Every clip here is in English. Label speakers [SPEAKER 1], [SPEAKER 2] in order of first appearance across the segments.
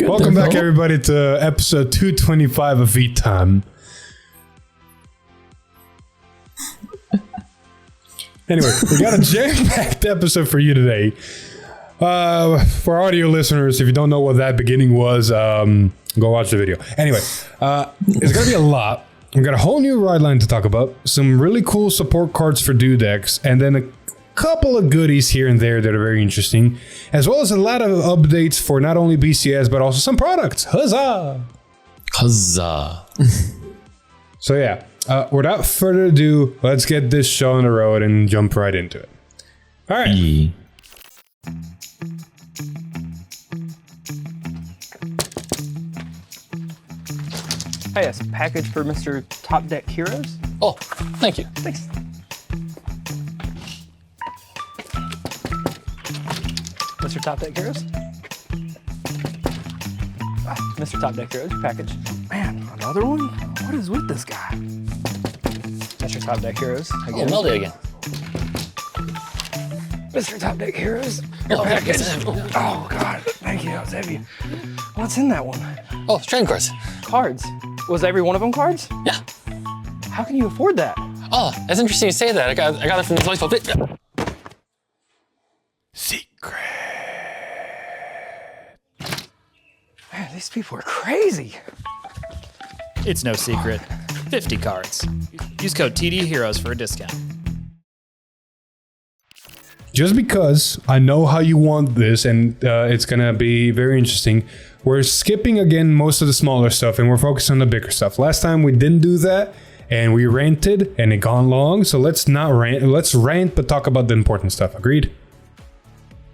[SPEAKER 1] Welcome back, everybody, to episode 225 of V-Time. Anyway, we got a jam-packed episode for you today. For audio listeners, if you don't know what that beginning was, go watch the video. Anyway, it's going to be a lot. We've got a whole new ride line to talk about, some really cool support cards for do decks, and then a couple of goodies here and there that are very interesting, as well as a lot of updates for not only BCS, but also some products. Huzzah!
[SPEAKER 2] Huzzah!
[SPEAKER 1] So yeah, without further ado, let's get this show on the road and jump right into it. All right.
[SPEAKER 2] Yeah.
[SPEAKER 3] Hey, yes, package for Mr. Top Deck Heroes.
[SPEAKER 2] Oh, thank you.
[SPEAKER 3] Thanks. Mr. Top Deck Heroes. Mr. Top Deck Heroes, package. Man, another one? What is with this guy? Mr. Top Deck Heroes.
[SPEAKER 2] Again. Oh, Melody again.
[SPEAKER 3] Mr. Top Deck Heroes, your package. Oh, God, thank you, that was heavy. What's in that one?
[SPEAKER 2] Oh, trading cards.
[SPEAKER 3] Cards. Was every one of them cards?
[SPEAKER 2] Yeah.
[SPEAKER 3] How can you afford that?
[SPEAKER 2] Oh, that's interesting you say that. I got it from this place called
[SPEAKER 1] Secret.
[SPEAKER 3] Man, these people are crazy.
[SPEAKER 4] It's no secret. 50 cards. Use code TDHeroes for a discount.
[SPEAKER 1] Just because I know how you want this, and it's gonna be very interesting, we're skipping again most of the smaller stuff and we're focused on the bigger stuff. Last time we didn't do that and we ranted and it gone long, so let's not rant. Let's rant but talk about the important stuff. Agreed?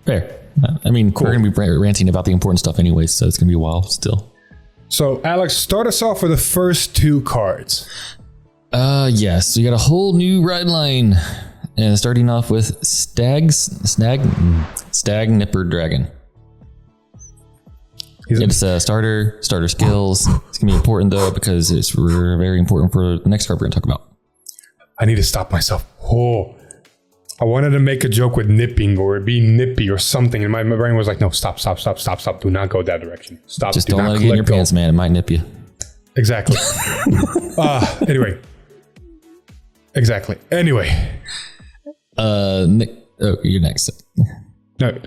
[SPEAKER 2] Fair. I mean, cool. We're going to be ranting about the important stuff anyway, so it's going to be a while still.
[SPEAKER 1] So, Alex, start us off with the first two cards.
[SPEAKER 2] Yes. So you got a whole new ride line. And starting off with Stag Nipper Dragon. It's a starter skills. It's going to be important, though, because it's very important for the next card we're going to talk about.
[SPEAKER 1] I need to stop myself. Oh, I wanted to make a joke with nipping or being nippy or something, and my brain was like, no, stop. Do not go that direction. Stop.
[SPEAKER 2] Just don't let it get in your pants, man. It might nip you.
[SPEAKER 1] Exactly. Anyway. Exactly. Anyway.
[SPEAKER 2] Nick, you're next.
[SPEAKER 1] No,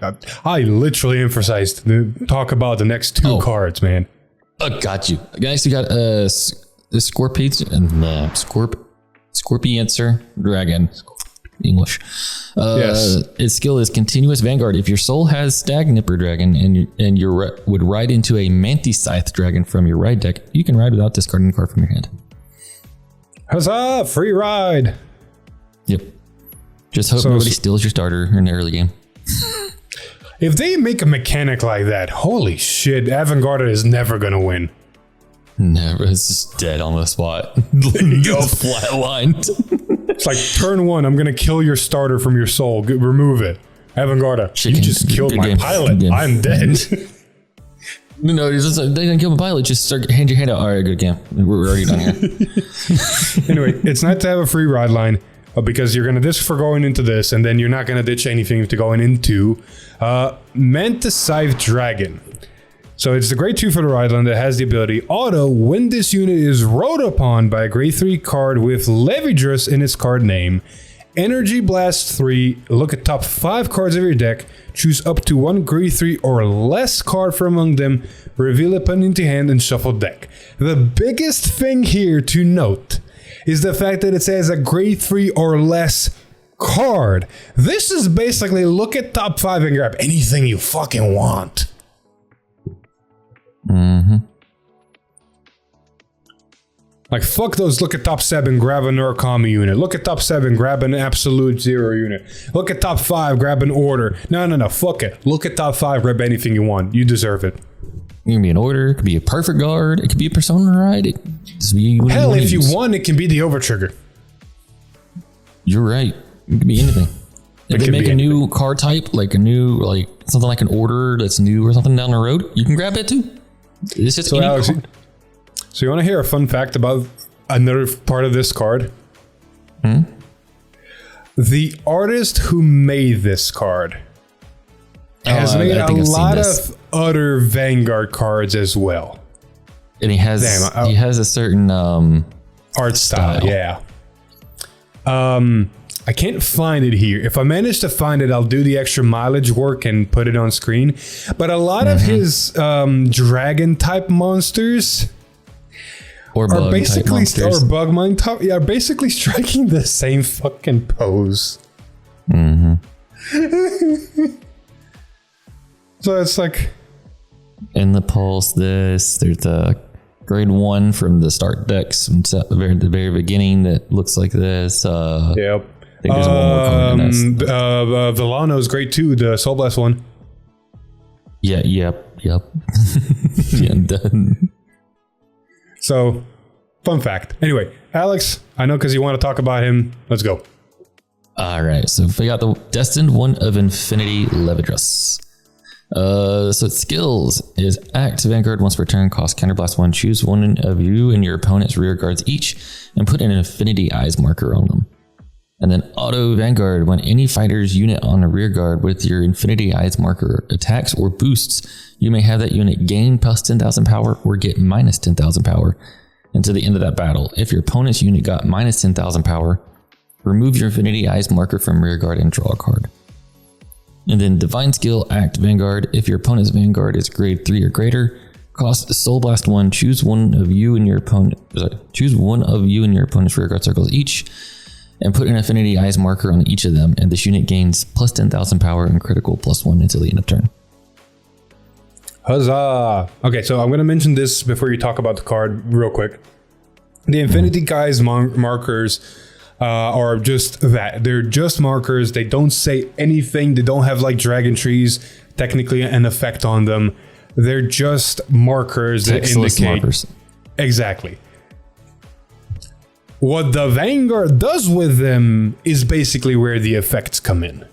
[SPEAKER 1] I literally emphasized talk about the next two cards, man.
[SPEAKER 2] Got you. Guys, we got the Scorpions and Scorpiancer Dragon. English.
[SPEAKER 1] Yes.
[SPEAKER 2] Its skill is continuous Vanguard. If your soul has Stag Nipper Dragon and you would ride into a Manti Scythe Dragon from your ride deck, you can ride without discarding a card from your hand.
[SPEAKER 1] Huzzah! Free ride!
[SPEAKER 2] Yep. Just hope nobody steals your starter in the early game.
[SPEAKER 1] If they make a mechanic like that, holy shit, Avangarda is never gonna win.
[SPEAKER 2] Never. It's just dead on the spot. Flatlined.
[SPEAKER 1] It's like, turn one, I'm gonna kill your starter from your soul. Remove it. Avangarda, you just killed my pilot. I'm dead.
[SPEAKER 2] No, they didn't kill my pilot. Just hand your hand out. All right, good game. We're already done here.
[SPEAKER 1] Anyway, it's nice to have a free ride line. Because you're going to disc for going into this, and then you're not going to ditch anything to going into Manti Scythe Dragon. So it's the grade 2 for the ride line that has the ability auto when this unit is rode upon by a grade 3 card with Levias in its card name. Energy Blast 3, look at top 5 cards of your deck, choose up to one grade 3 or less card from among them, reveal it, put it into hand, and shuffle deck. The biggest thing here to note is the fact that it says a grade 3 or less card. This is basically look at top 5 and grab anything you fucking want.
[SPEAKER 2] Mm-hmm.
[SPEAKER 1] Like, fuck those look at top 7, grab an Urakami unit. Look at top 7, grab an Absolute Zero unit. Look at top 5, grab an Order. No, fuck it. Look at top 5, grab anything you want. You deserve it.
[SPEAKER 2] It can be an Order, it could be a Perfect Guard, it could be a Persona Ride.
[SPEAKER 1] Hell, if you want, it can be the Overtrigger.
[SPEAKER 2] You're right. It could be anything. If they make a new card type, like something like an Order that's new or something down the road, you can grab it too. It's just
[SPEAKER 1] Alex, so you want to hear a fun fact about another part of this card? The artist who made this card has made a lot of other Vanguard cards as well.
[SPEAKER 2] And he has a certain
[SPEAKER 1] art style. Yeah. I can't find it here. If I manage to find it, I'll do the extra mileage work and put it on screen. But a lot of his dragon type monsters
[SPEAKER 2] or
[SPEAKER 1] are
[SPEAKER 2] bug type monsters.
[SPEAKER 1] or bug mind type, are basically striking the same fucking pose. So it's like
[SPEAKER 2] in the pulse. There's the grade 1 from the start decks at the very beginning that looks like this.
[SPEAKER 1] Yep.
[SPEAKER 2] I think there's one more card in this.
[SPEAKER 1] Villano's grade 2, the Soul Blast one.
[SPEAKER 2] Yeah. Yep. Yeah. Done.
[SPEAKER 1] So, fun fact. Anyway, Alex, I know because you want to talk about him. Let's go.
[SPEAKER 2] All right. So we got the Destined one of Infinity Levias. So its skills is act Vanguard once per turn, cost counterblast 1. Choose one of you and your opponent's rear guards each, and put an Infinity Eyes marker on them. And then auto Vanguard, when any fighter's unit on a rear guard with your Infinity Eyes marker attacks or boosts, you may have that unit gain plus 10,000 power or get minus 10,000 power until the end of that battle. If your opponent's unit got minus 10,000 power, remove your Infinity Eyes marker from rear guard and draw a card. And then Divine Skill, act Vanguard. If your opponent's Vanguard is grade 3 or greater, cost Soul Blast 1. Choose one of you and your opponent's rear guard circles each, and put an Infinity Eyes marker on each of them, and this unit gains plus 10,000 power and critical plus 1 until the end of turn.
[SPEAKER 1] Huzzah! Okay, so I'm going to mention this before you talk about the card real quick. The Infinity Eyes markers are just that. They're just markers. They don't say anything. They don't have like dragon trees, technically an effect on them. They're just markers that indicate. Markers. Exactly. What the Vanguard does with them is basically where the effects come in.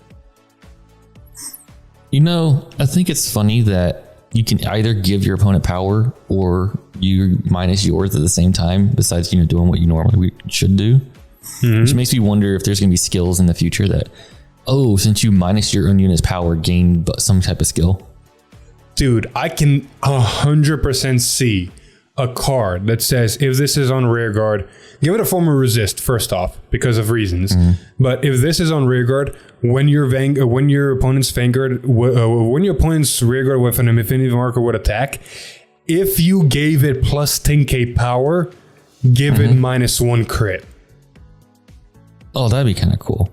[SPEAKER 2] You know, I think it's funny that you can either give your opponent power or you minus yours at the same time, besides, doing what you normally should do. Which makes me wonder if there's going to be skills in the future that, since you minus your own unit's power, gain some type of skill.
[SPEAKER 1] Dude, I can 100% see a card that says, if this is on rear guard, give it a form of resist first off because of reasons. But if this is on rear guard, when your opponent's rear guard with an Infinity marker would attack, if you gave it plus 10k power, give it minus 1 crit.
[SPEAKER 2] Oh, that'd be kind of cool.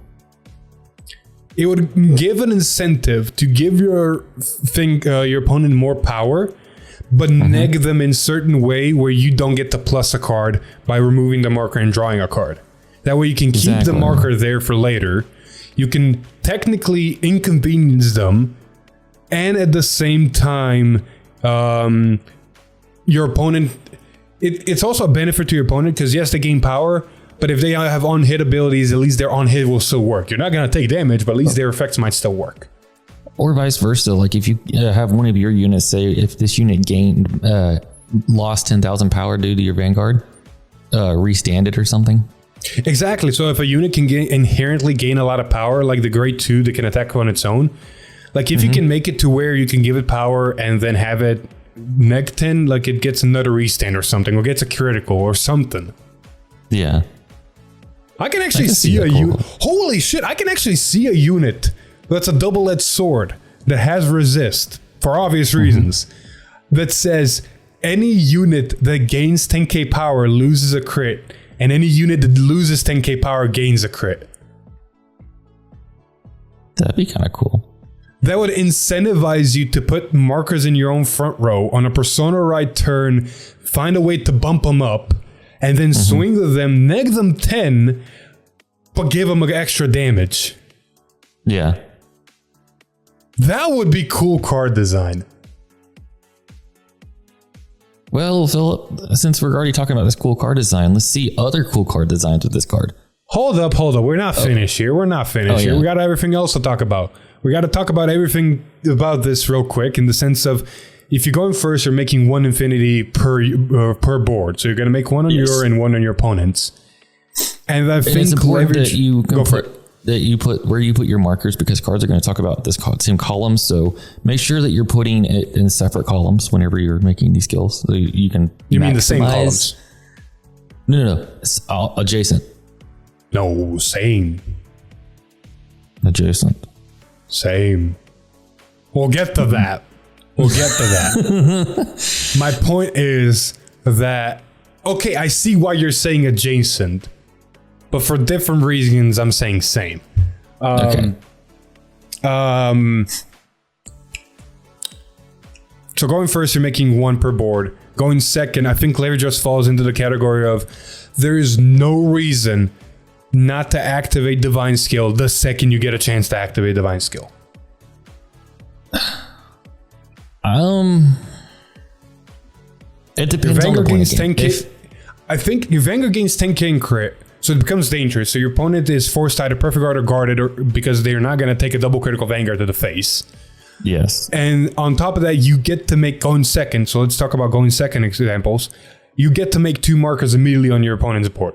[SPEAKER 1] It would give an incentive to give your opponent more power, but neg them in certain way where you don't get to plus a card by removing the marker and drawing a card. That way you can keep the marker there for later. You can technically inconvenience them, and at the same time, your opponent... It's also a benefit to your opponent because yes, they gain power, but if they have on-hit abilities, at least their on-hit will still work. You're not going to take damage, but at least their effects might still work.
[SPEAKER 2] Or vice versa. Like if you have one of your units, say if this unit lost 10,000 power due to your Vanguard, restand it or something.
[SPEAKER 1] Exactly. So if a unit can inherently gain a lot of power, like the grade 2 that can attack on its own, like if you can make it to where you can give it power and then have it neg 10, like it gets another restand or something, or gets a critical or something.
[SPEAKER 2] Yeah.
[SPEAKER 1] I can actually see a unit. Holy shit, I can actually see a unit that's a double-edged sword that has resist, for obvious reasons, that says any unit that gains 10k power loses a crit, and any unit that loses 10k power gains a crit.
[SPEAKER 2] That'd be kind of cool.
[SPEAKER 1] That would incentivize you to put markers in your own front row on a Persona right turn, find a way to bump them up, and then swing to them, neg them 10, but give them extra damage.
[SPEAKER 2] Yeah.
[SPEAKER 1] That would be cool card design.
[SPEAKER 2] Well, Philip, since we're already talking about this cool card design, let's see other cool card designs with this card.
[SPEAKER 1] Hold up. We're not finished here. We're not finished here. We got everything else to talk about. We got to talk about everything about this real quick in the sense of, if you're going first, you're making one infinity per board. So you're going to make one on your and one on your opponent's. And I think
[SPEAKER 2] it's important that you
[SPEAKER 1] go for it.
[SPEAKER 2] that you put where you put your markers, because cards are going to talk about this same column. So make sure that you're putting it in separate columns whenever you're making these skills. So you can.
[SPEAKER 1] You mean the same columns?
[SPEAKER 2] No. It's adjacent.
[SPEAKER 1] No, same.
[SPEAKER 2] Adjacent.
[SPEAKER 1] Same. We'll get to that. My point is that, okay, I see why you're saying adjacent, but for different reasons, I'm saying same.
[SPEAKER 2] Okay.
[SPEAKER 1] So going first, you're making one per board. Going second, I think Levias just falls into the category of there is no reason not to activate Divine Skill the second you get a chance to activate Divine Skill.
[SPEAKER 2] It depends on the point
[SPEAKER 1] gains
[SPEAKER 2] game.
[SPEAKER 1] 10k. I think your Vanguard gains 10k in crit, so it becomes dangerous. So your opponent is forced to either perfect guard or guarded, or because they're not going to take a double critical Vanguard to the face.
[SPEAKER 2] Yes.
[SPEAKER 1] And on top of that, you get to make going second. So let's talk about going second examples. You get to make 2 markers immediately on your opponent's board.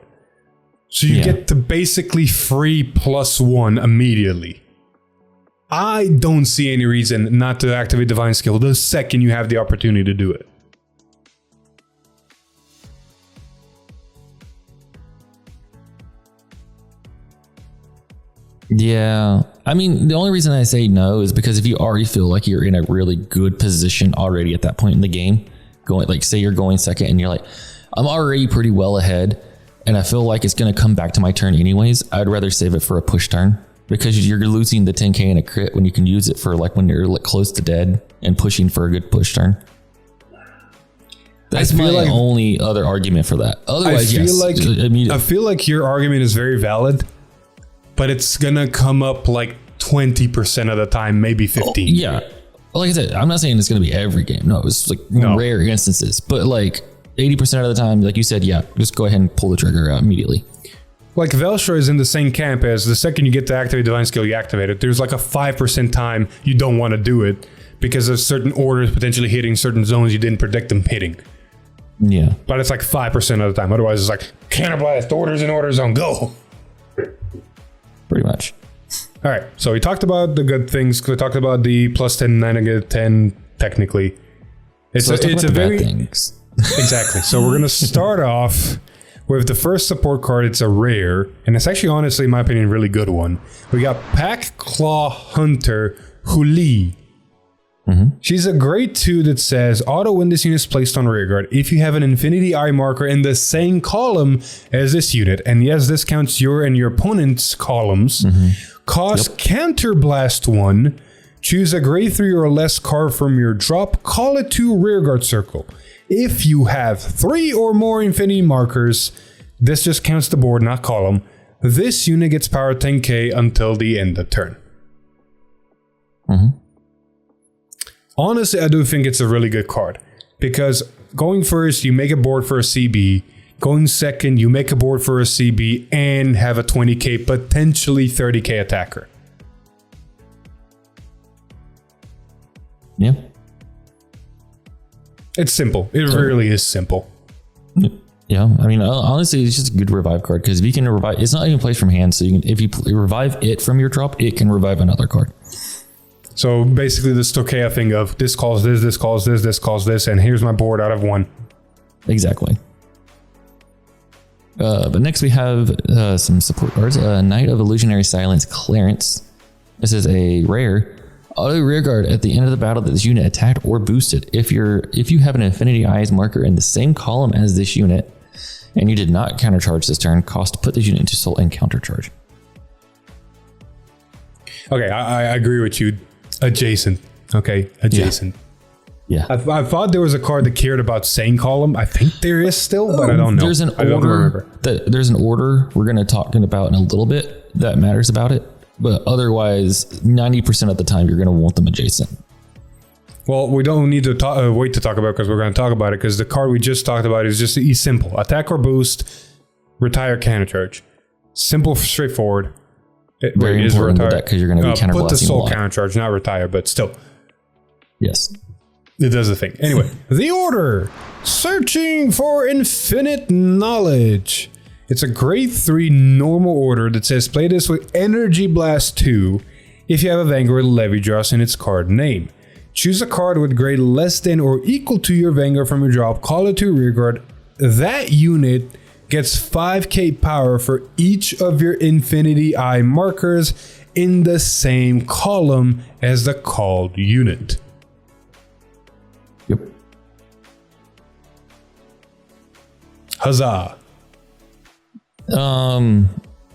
[SPEAKER 1] So you get to basically free +1 immediately. I don't see any reason not to activate Divine Skill the second you have the opportunity to do it.
[SPEAKER 2] Yeah. I mean, the only reason I say no is because if you already feel like you're in a really good position already at that point in the game, going like say you're going second and you're like, I'm already pretty well ahead and I feel like it's going to come back to my turn anyways, I'd rather save it for a push turn, because you're losing the 10k in a crit when you can use it for like when you're like close to dead and pushing for a good push turn. That's my only other argument for that. Otherwise,
[SPEAKER 1] I feel like your argument is very valid, but it's gonna come up like 20% of the time, maybe 15.
[SPEAKER 2] Yeah. Like I said, I'm not saying it's gonna be every game. No, it's like rare instances, but like 80% of the time, like you said, just go ahead and pull the trigger out immediately.
[SPEAKER 1] Like Velshra is in the same camp as the second you get to activate Divine Skill, you activate it. There's like a 5% time you don't want to do it because of certain orders potentially hitting certain zones you didn't predict them hitting.
[SPEAKER 2] Yeah.
[SPEAKER 1] But it's like 5% of the time. Otherwise, it's like counterblast, orders in order zone, go.
[SPEAKER 2] Pretty much.
[SPEAKER 1] All right. So we talked about the good things. We talked about the +10, -10 technically. It's a very
[SPEAKER 2] things.
[SPEAKER 1] Exactly. So we're gonna start off with the first support card. It's a rare, and it's actually, honestly, in my opinion, a really good one. We got Pack Claw Hunter Huli. She's a grade 2 that says auto when this unit is placed on rearguard if you have an Infinity Eye marker in the same column as this unit. And yes, this counts your and your opponent's columns. Cost Counterblast 1. Choose a grade 3 or less card from your drop. Call it to rearguard circle. If you have 3 or more Infinity markers, this just counts the board, not column. This unit gets power 10k until the end of turn. Honestly, I do think it's a really good card, because going first, you make a board for a CB. Going second, you make a board for a CB and have a 20k, potentially 30k attacker.
[SPEAKER 2] Yeah.
[SPEAKER 1] It's simple. It really is simple.
[SPEAKER 2] Yeah, I mean, honestly, it's just a good revive card, because if you can revive, it's not even placed from hand, so you can, if you revive it from your drop, it can revive another card.
[SPEAKER 1] So basically the Stochea thing of this calls this, this calls this, this calls this, and here's my board out of 1.
[SPEAKER 2] Exactly. But next we have some support cards. Knight of Illusionary Silence Clarence. This is a rare. Auto rearguard at the end of the battle that this unit attacked or boosted. If you have an Infinity Eyes marker in the same column as this unit, and you did not countercharge this turn, cost put this unit into soul and countercharge.
[SPEAKER 1] Okay, I agree with you. Adjacent. Okay, adjacent.
[SPEAKER 2] Yeah.
[SPEAKER 1] I thought there was a card that cared about same column. I think there is still, but I don't know.
[SPEAKER 2] There's an order there's an order we're going to talk about in a little bit that matters about it, but otherwise 90% of the time you're going to want them adjacent.
[SPEAKER 1] Well, we don't need to wait to talk about it, because we're going to talk about it, because the card we just talked about is just simple. Attack or boost, retire, countercharge. Simple, straightforward.
[SPEAKER 2] Very important with that, because you're going to be counterblasting.
[SPEAKER 1] Put the soul countercharge, not retire, but still.
[SPEAKER 2] Yes.
[SPEAKER 1] It does the thing. Anyway, the order. Searching for infinite knowledge. It's a grade 3 normal order that says play this with Energy Blast 2 if you have a Vanguard Levias in its card name. Choose a card with grade less than or equal to your Vanguard from your drop, call it to your rearguard. That unit gets 5k power for each of your Infinity Eye markers in the same column as the called unit.
[SPEAKER 2] Yep.
[SPEAKER 1] Huzzah.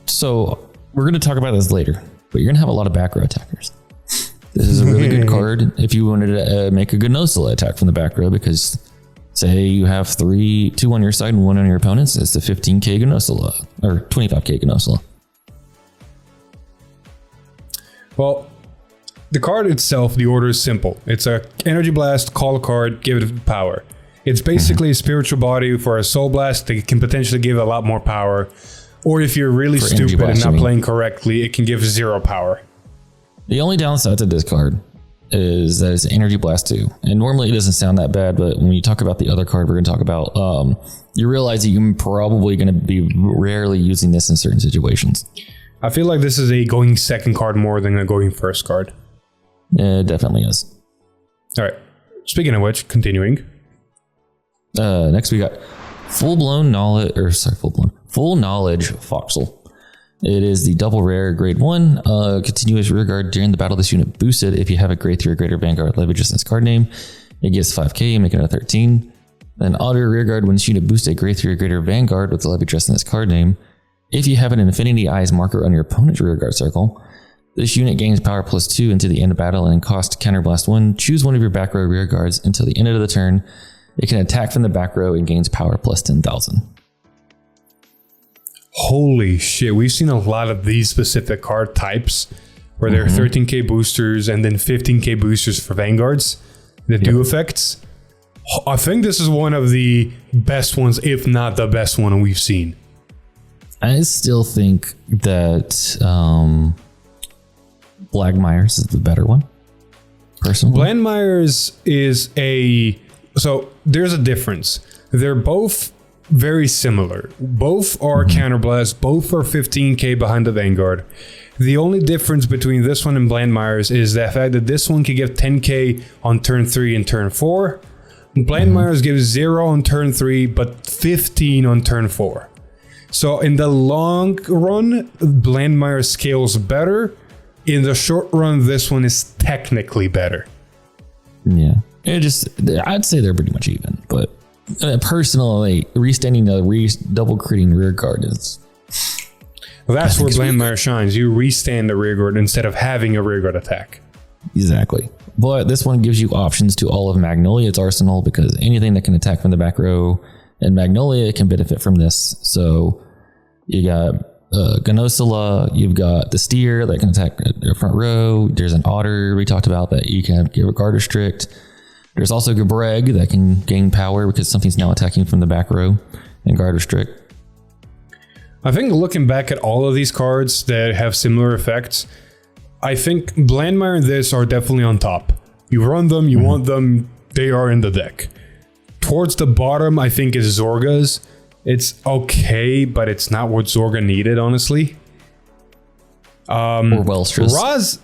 [SPEAKER 2] So we're going to talk about this later, but you're going to have a lot of back row attackers. This is a really good card if you wanted to make a Gundra attack from the back row, because say you have 2 on your side and 1 on your opponent's, it's the 15k Gundra or 25k Gundra.
[SPEAKER 1] Well, the card itself, the order is simple. It's a Energy Blast, call a card, give it power. It's basically a spiritual body for a Soul Blast that can potentially give a lot more power. Or if you're really stupid and not playing correctly, it can give 0 power.
[SPEAKER 2] The only downside to this card is that it's Energy Blast 2. And normally it doesn't sound that bad, but when you talk about the other card we're going to talk about, you realize that you're probably going to be rarely using this in certain situations.
[SPEAKER 1] I feel like this is a going second card more than a going first card.
[SPEAKER 2] It definitely is.
[SPEAKER 1] All right. Speaking of which, continuing.
[SPEAKER 2] Next we got Full Knowledge Foxel. It is the double rare grade 1, continuous rearguard during the battle. This unit boosted if you have a grade 3 or greater Vanguard Levias in its card name. It gets 5k, make it a 13. Then auto rearguard when this unit boosts a grade 3 or greater Vanguard with the Levias in its card name. If you have an Infinity Eyes marker on your opponent's rearguard circle, this unit gains power +2 into the end of battle and costs counterblast 1. Choose one of your back row rearguards until the end of the turn. It can attack from the back row and gains power +10,000.
[SPEAKER 1] Holy shit, we've seen a lot of these specific card types where there are 13k boosters and then 15k boosters for Vanguards that do effects. I think this is one of the best ones, if not the best one we've seen.
[SPEAKER 2] I still think that Blagmeyer's is the better one, personally.
[SPEAKER 1] Blagmeyer's is so there's a difference. They're both very similar. Both are counterblast, both are 15k behind the Vanguard. The only difference between this one and Blagmeyer's is the fact that this one can give 10k on turn 3 and turn 4. Blagmeyer's gives 0 on turn 3, but 15 on turn 4. So in the long run, Blagmeyer scales better. In the short run, this one is technically better.
[SPEAKER 2] Yeah. I'd say they're pretty much even, but personally, restanding the double critting rear guard is...
[SPEAKER 1] Well, that's where Blagmeyer shines. You restand the rear guard instead of having a rear guard attack.
[SPEAKER 2] Exactly. But this one gives you options to all of Magnolia's arsenal, because anything that can attack from the back row and Magnolia can benefit from this. So you got Gundra, you've got the Steer that can attack the front row. There's an Otter we talked about that you can give a guard restrict. There's also Gabreg that can gain power because something's now attacking from the back row and guard restrict.
[SPEAKER 1] I think looking back at all of these cards that have similar effects, I think Blagmeyer and this are definitely on top. You run them, you want them, they are in the deck. Towards the bottom, I think is Zorga's. It's okay, but it's not what Zorga needed, honestly.
[SPEAKER 2] Or Welstra's.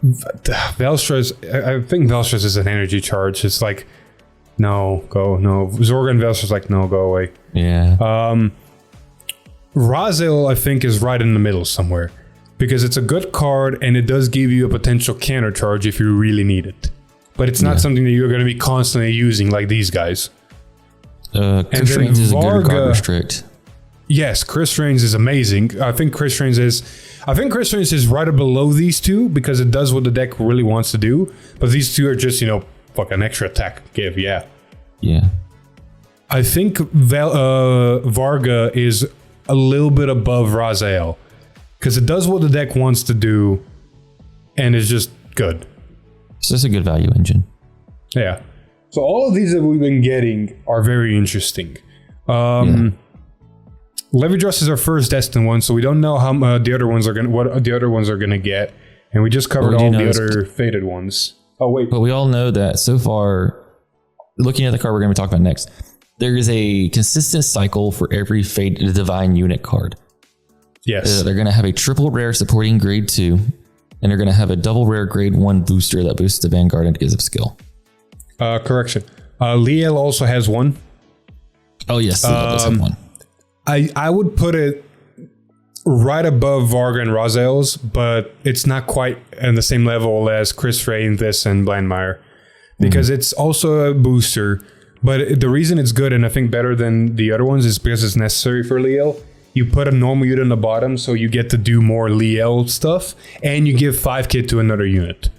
[SPEAKER 1] Velstra's, I think Velstra's is an energy charge. It's like, no. Zorga and Velstra's like, no, go away.
[SPEAKER 2] Yeah.
[SPEAKER 1] Razel, I think, is right in the middle somewhere, because it's a good card and it does give you a potential counter charge if you really need it. But it's not something that you're going to be constantly using like these guys.
[SPEAKER 2] Chris Reigns is a good guard restrict.
[SPEAKER 1] Yes, Chris Reigns is amazing. I think Chris Reigns is right below these two because it does what the deck really wants to do. But these two are just, fuck an extra attack give, yeah.
[SPEAKER 2] Yeah.
[SPEAKER 1] I think Varga is a little bit above Raziel because it does what the deck wants to do and is just good.
[SPEAKER 2] So it's a good value engine.
[SPEAKER 1] Yeah. So all of these that we've been getting are very interesting. Levias is our first Destined one, so we don't know how what the other ones are gonna get, and we just covered all the other faded ones. Oh wait,
[SPEAKER 2] but we all know that so far, looking at the card we're going to be talking about next, there is a consistent cycle for every Fate Divine unit card.
[SPEAKER 1] Yes.
[SPEAKER 2] They're going to have a triple rare supporting grade 2, and they're going to have a double rare grade 1 booster that boosts the Vanguard and gives up skill.
[SPEAKER 1] Correction. Liel also has one.
[SPEAKER 2] Oh, yes. Does have one.
[SPEAKER 1] I would put it right above Varga and Razel's, but it's not quite on the same level as Chris Ray, this, and Blandmeyer. Because it's also a booster. But the reason it's good, and I think better than the other ones, is because it's necessary for Liel. You put a normal unit on the bottom, so you get to do more Liel stuff, and you give 5 kit to another unit.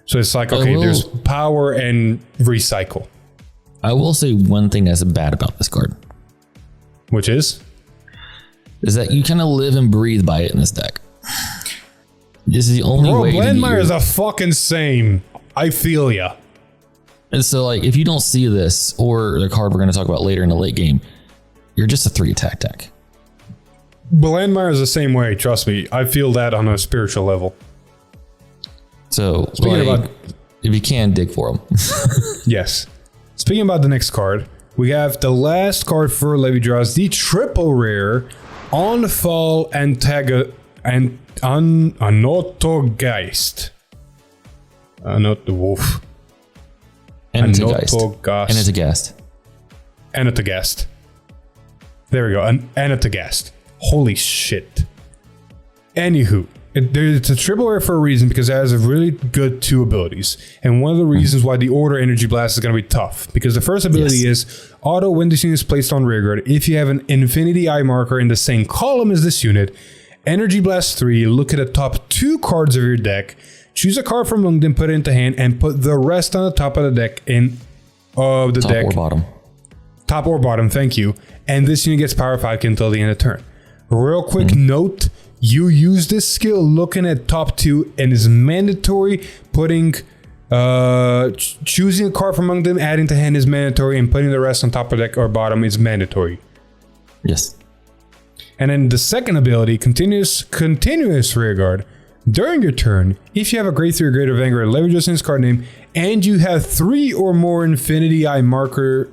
[SPEAKER 1] So it's like, okay, there's power and recycle.
[SPEAKER 2] I will say one thing that's bad about this card.
[SPEAKER 1] Which is
[SPEAKER 2] that you kind of live and breathe by it in this deck. This is the only way.
[SPEAKER 1] Blandmeyer is the fucking same. I feel ya.
[SPEAKER 2] And so, like, if you don't see this or the card we're going to talk about later in the late game, you're just a 3 attack deck.
[SPEAKER 1] Blandmeyer is the same way. Trust me, I feel that on a spiritual level.
[SPEAKER 2] So,
[SPEAKER 1] speaking about,
[SPEAKER 2] if you can, dig for them.
[SPEAKER 1] Yes. Speaking about the next card, we have the last card for Levias, the triple rare on fall Anotogast. Not the wolf.
[SPEAKER 2] Anotogast.
[SPEAKER 1] Anotogast. There we go. Anotogast. Holy shit. Anywho, it's a triple rare for a reason because it has a really good 2 abilities. And one of the reasons why the Order Energy Blast is going to be tough. Because the first ability is auto when this unit is placed on rearguard. If you have an Infinity Eye marker in the same column as this unit, Energy Blast 3, look at the top 2 cards of your deck, choose a card from among them, put it into hand, and put the rest on the top of the deck top or bottom. Top or bottom, thank you. And this unit gets power 5 until the end of turn. Real quick note, you use this skill looking at top 2 and is mandatory. Putting choosing a card from among them, adding to hand is mandatory, and putting the rest on top of deck or bottom is mandatory.
[SPEAKER 2] Yes.
[SPEAKER 1] And then the second ability, continuous rearguard. During your turn, if you have a grade 3 or greater Vanguard Levias in its card name, and you have 3 or more Infinity Eye marker,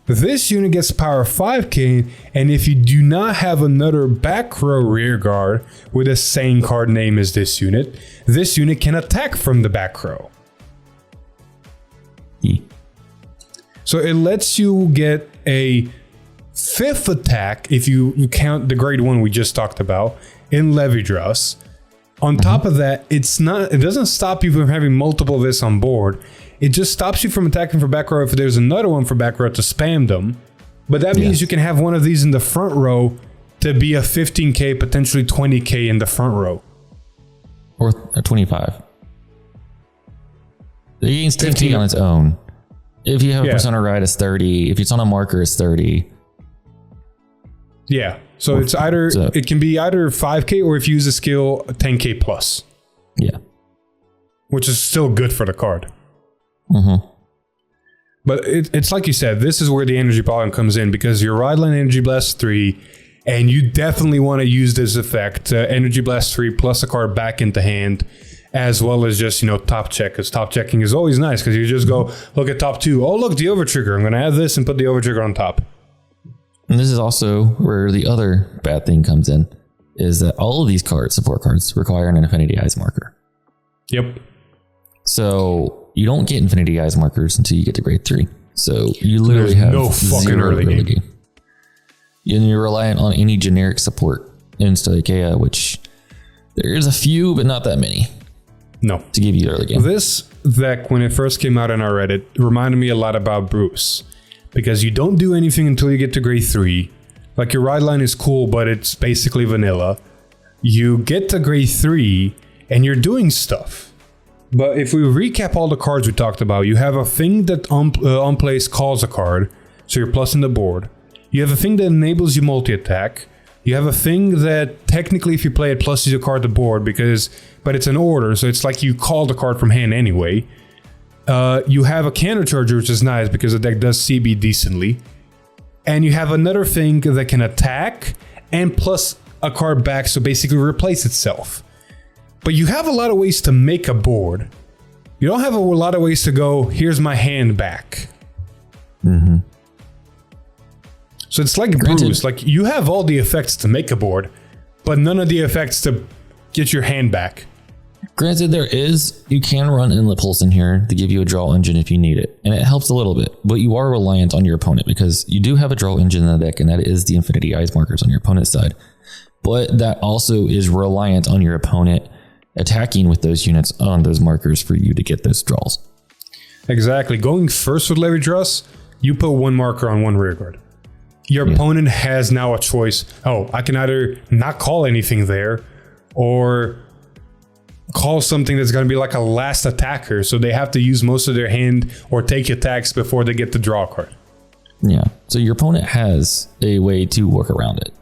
[SPEAKER 1] this unit gets power 5k, and if you do not have another back row rearguard with the same card name as this unit can attack from the back row. So it lets you get a 5th attack if you count the grade 1 we just talked about in Levias. On top of that, it doesn't stop you from having multiple of this on board. It just stops you from attacking for back row if there's another one for back row to spam them. But that means you can have one of these in the front row to be a 15k, potentially 20k in the front row.
[SPEAKER 2] Or a 25. The gain's 10k on its own. If you have a persona ride, it's 30. If it's on a marker, it's 30.
[SPEAKER 1] Yeah. So it's either it can be either 5k or if you use a skill 10k plus.
[SPEAKER 2] Yeah.
[SPEAKER 1] Which is still good for the card. But it's like you said, this is where the energy problem comes in because your Rideline Energy Blast 3, and you definitely want to use this effect, Energy Blast 3 plus a card back into hand, as well as just, top check, because top checking is always nice because you just go look at top 2. Oh, look, the over trigger. I'm going to add this and put the over trigger on top.
[SPEAKER 2] And this is also where the other bad thing comes in, is that all of these support cards, require an Infinity Eyes marker.
[SPEAKER 1] Yep.
[SPEAKER 2] So you don't get Infinity Eyes markers until you get to grade 3. So you literally have no fucking early game. And you're reliant on any generic support in Stoicheia, which there's a few, but not that many.
[SPEAKER 1] No.
[SPEAKER 2] To give you early game.
[SPEAKER 1] This deck, when it first came out on our Reddit, reminded me a lot about Bruce. Because you don't do anything until you get to grade 3. Like your ride line is cool, but it's basically vanilla. You get to grade 3 and you're doing stuff. But if we recap all the cards we talked about, you have a thing that on place calls a card, so you're plusing the board. You have a thing that enables you multi-attack. You have a thing that technically if you play it pluses your card to board but it's an order, so it's like you call the card from hand anyway. You have a counter charger, which is nice because the deck does CB decently. And you have another thing that can attack and plus a card back, so basically replace itself. But you have a lot of ways to make a board. You don't have a lot of ways to go, here's my hand back. So it's like Bruce. Like, you have all the effects to make a board, but none of the effects to get your hand back.
[SPEAKER 2] Granted, you can run Inlet Pulse in here to give you a draw engine if you need it, and it helps a little bit, but you are reliant on your opponent because you do have a draw engine in the deck, and that is the Infinity Eyes markers on your opponent's side. But that also is reliant on your opponent attacking with those units on those markers for you to get those draws.
[SPEAKER 1] Exactly. Going first with Levias, you put one marker on one rearguard. Your opponent has now a choice. Oh, I can either not call anything there or call something that's going to be like a last attacker, so they have to use most of their hand or take attacks before they get the draw card.
[SPEAKER 2] Yeah, so your opponent has a way to work around it.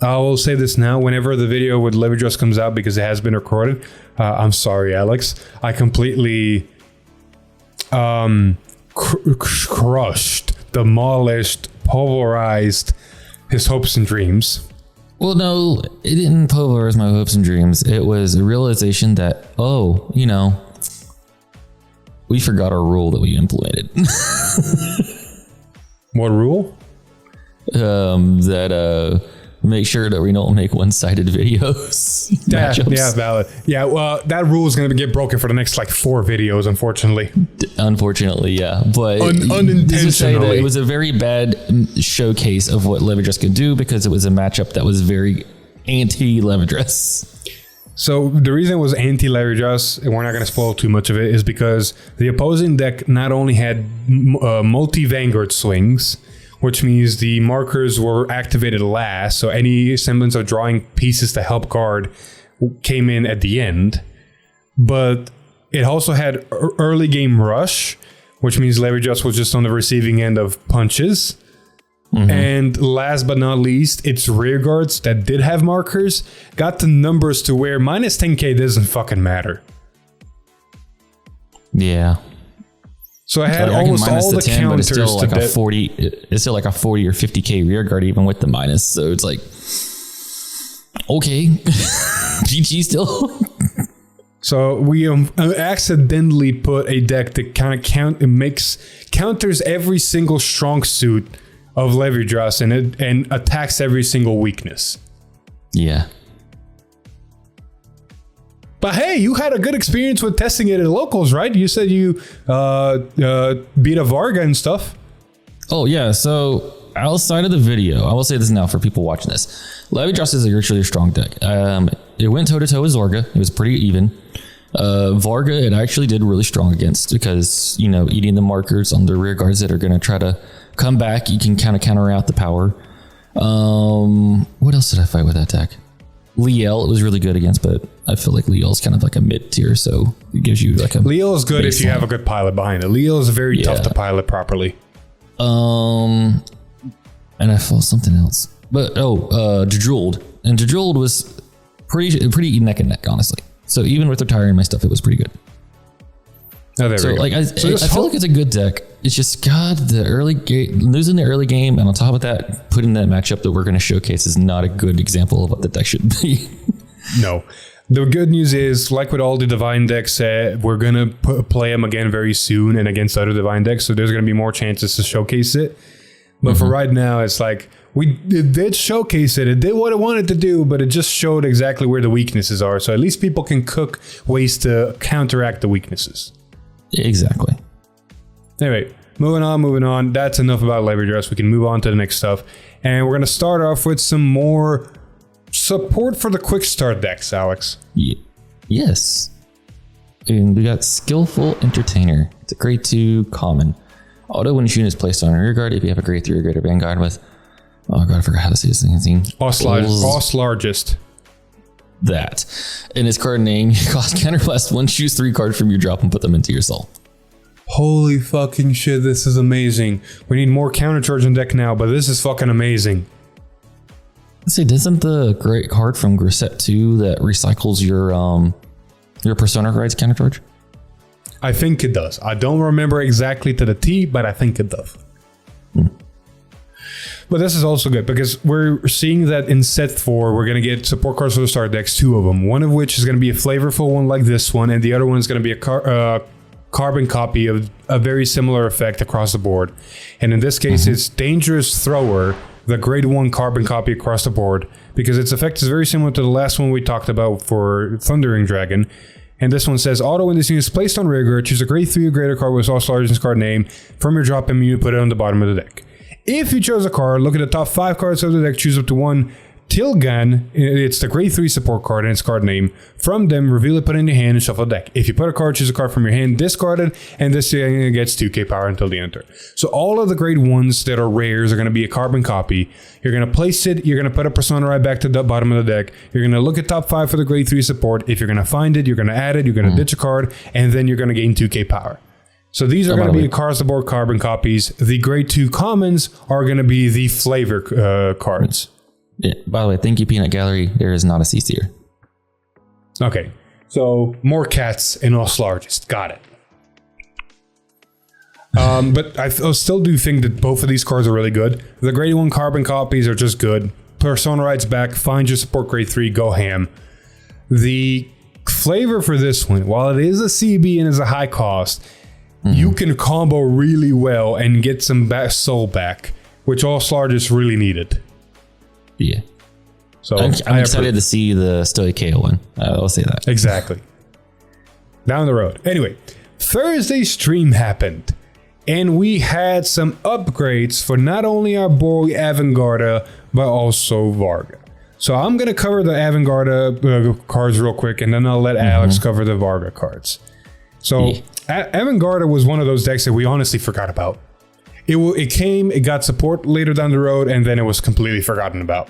[SPEAKER 1] I will say this now, whenever the video with Levias comes out, because it has been recorded, I'm sorry, Alex, I completely crushed, demolished, pulverized his hopes and dreams.
[SPEAKER 2] Well, no, it didn't pulverize my hopes and dreams. It was a realization that, we forgot a rule that we implemented.
[SPEAKER 1] What rule?
[SPEAKER 2] Make sure that we don't make one-sided videos.
[SPEAKER 1] Yeah, valid. Yeah, well, that rule is going to get broken for the next 4 videos, unfortunately.
[SPEAKER 2] Unfortunately, yeah. But
[SPEAKER 1] unintentionally.
[SPEAKER 2] It was a very bad showcase of what Levias could do because it was a matchup that was very anti-Levias.
[SPEAKER 1] So the reason it was anti-Levias, and we're not going to spoil too much of it, is because the opposing deck not only had multi-Vanguard swings, which means the markers were activated last, so any semblance of drawing pieces to help guard came in at the end. But it also had early game rush, which means Levias was just on the receiving end of punches. Mm-hmm. And last but not least, its rear guards that did have markers got the numbers to where minus 10k doesn't fucking matter.
[SPEAKER 2] Yeah.
[SPEAKER 1] So I had almost all the 10, counters
[SPEAKER 2] but it's still
[SPEAKER 1] to
[SPEAKER 2] like a 40. It's still like a 40 or 50k rear guard even with the minus. So it's like, okay, GG still. So
[SPEAKER 1] we accidentally put a deck that kind of counters every single strong suit of Levias and attacks every single weakness.
[SPEAKER 2] Yeah.
[SPEAKER 1] But hey, you had a good experience with testing it at locals, right? You said you beat a Varga and stuff.
[SPEAKER 2] Oh, yeah. So outside of the video, I will say this now for people watching this. Levias is a really strong deck. It went toe-to-toe with Zorga. It was pretty even. Varga, it actually did really strong against because, eating the markers on the rear guards that are going to try to come back, you can kind of counter out the power. What else did I fight with that deck? Liel, it was really good against, but I feel like Liel's kind of like a mid tier, so it gives you like a.
[SPEAKER 1] Liel is good if you have a good pilot behind it. Liel is very tough to pilot properly.
[SPEAKER 2] And I felt something else, but Jadruld, and Jadruld was pretty neck and neck, honestly. So even with retiring my stuff, it was pretty good.
[SPEAKER 1] Oh, there we go.
[SPEAKER 2] I feel like it's a good deck. It's just the early game, losing the early game, and on top of that, putting that matchup that we're going to showcase is not a good example of what the deck should be.
[SPEAKER 1] No. The good news is, like with all the Divine decks, we're going to play them again very soon and against other Divine decks, so there's going to be more chances to showcase it. But for right now, it's like, it did showcase it. It did what it wanted to do, but it just showed exactly where the weaknesses are, so at least people can cook ways to counteract the weaknesses.
[SPEAKER 2] Exactly.
[SPEAKER 1] Anyway, moving on. That's enough about Levias. We can move on to the next stuff. And we're going to start off with some more support for the quick start decks, Alex.
[SPEAKER 2] Yes. And we got Skillful Entertainer. It's a grade 2 common. Auto when unit is placed on a rear guard if you have a grade 3 or greater Vanguard with... Oh god, I forgot how to say this thing.
[SPEAKER 1] Os largest.
[SPEAKER 2] That. In its card name, you cost counterblast 1, choose 3 cards from your drop and put them into your soul.
[SPEAKER 1] Holy fucking shit, this is amazing. We need more counter charge in deck now, but this is fucking amazing.
[SPEAKER 2] Let's see, isn't the great card from Grisette 2 that recycles your Persona cards counter charge?
[SPEAKER 1] I think it does. I don't remember exactly to the T, but I think it does. But this is also good because we're seeing that in set 4, we're going to get support cards for the start decks, 2 of them. One of which is going to be a flavorful one like this one, and the other one is going to be a carbon copy of a very similar effect across the board. And in this case, it's Dangerous Thrower, the grade 1 carbon copy across the board, because its effect is very similar to the last one we talked about for Thundering Dragon. And this one says, auto when this unit is placed on rearguard, choose a grade 3 or greater card with all stars in its card name from your drop and you put it on the bottom of the deck. If you chose a card, look at the top 5 cards of the deck, choose up to one Tilgan, it's the grade 3 support card and its card name. From them, reveal it, put it in your hand, and shuffle the deck. If you put a card, choose a card from your hand, discard it, and this thing gets 2k power until the enter. So all of the grade 1s that are rares are going to be a carbon copy. You're going to place it, you're going to put a persona right back to the bottom of the deck. You're going to look at top 5 for the grade 3 support. If you're going to find it, you're going to add it, you're going to ditch a card, and then you're going to gain 2k power. So these are going to be across the board carbon copies. The grade 2 commons are going to be the flavor cards.
[SPEAKER 2] Yeah. By the way, thank you, Peanut Gallery. There is not a C tier.
[SPEAKER 1] Okay, so more cats and us largest. Got it. But I still do think that both of these cards are really good. The grade 1 carbon copies are just good. Persona rides back, find your support grade 3, go ham. The flavor for this one, while it is a CB and is a high cost, you can combo really well and get some soul back, which all largest really needed.
[SPEAKER 2] Yeah.
[SPEAKER 1] So
[SPEAKER 2] I'm excited to see the Stoicheo one. I'll say that.
[SPEAKER 1] Exactly. Down the road. Anyway, Thursday's stream happened, and we had some upgrades for not only our boy Avangarda, but also Varga. So I'm going to cover the Avangarda cards real quick, and then I'll let Alex cover the Varga cards. So Avangarda was one of those decks that we honestly forgot about. It came, it got support later down the road, and then it was completely forgotten about.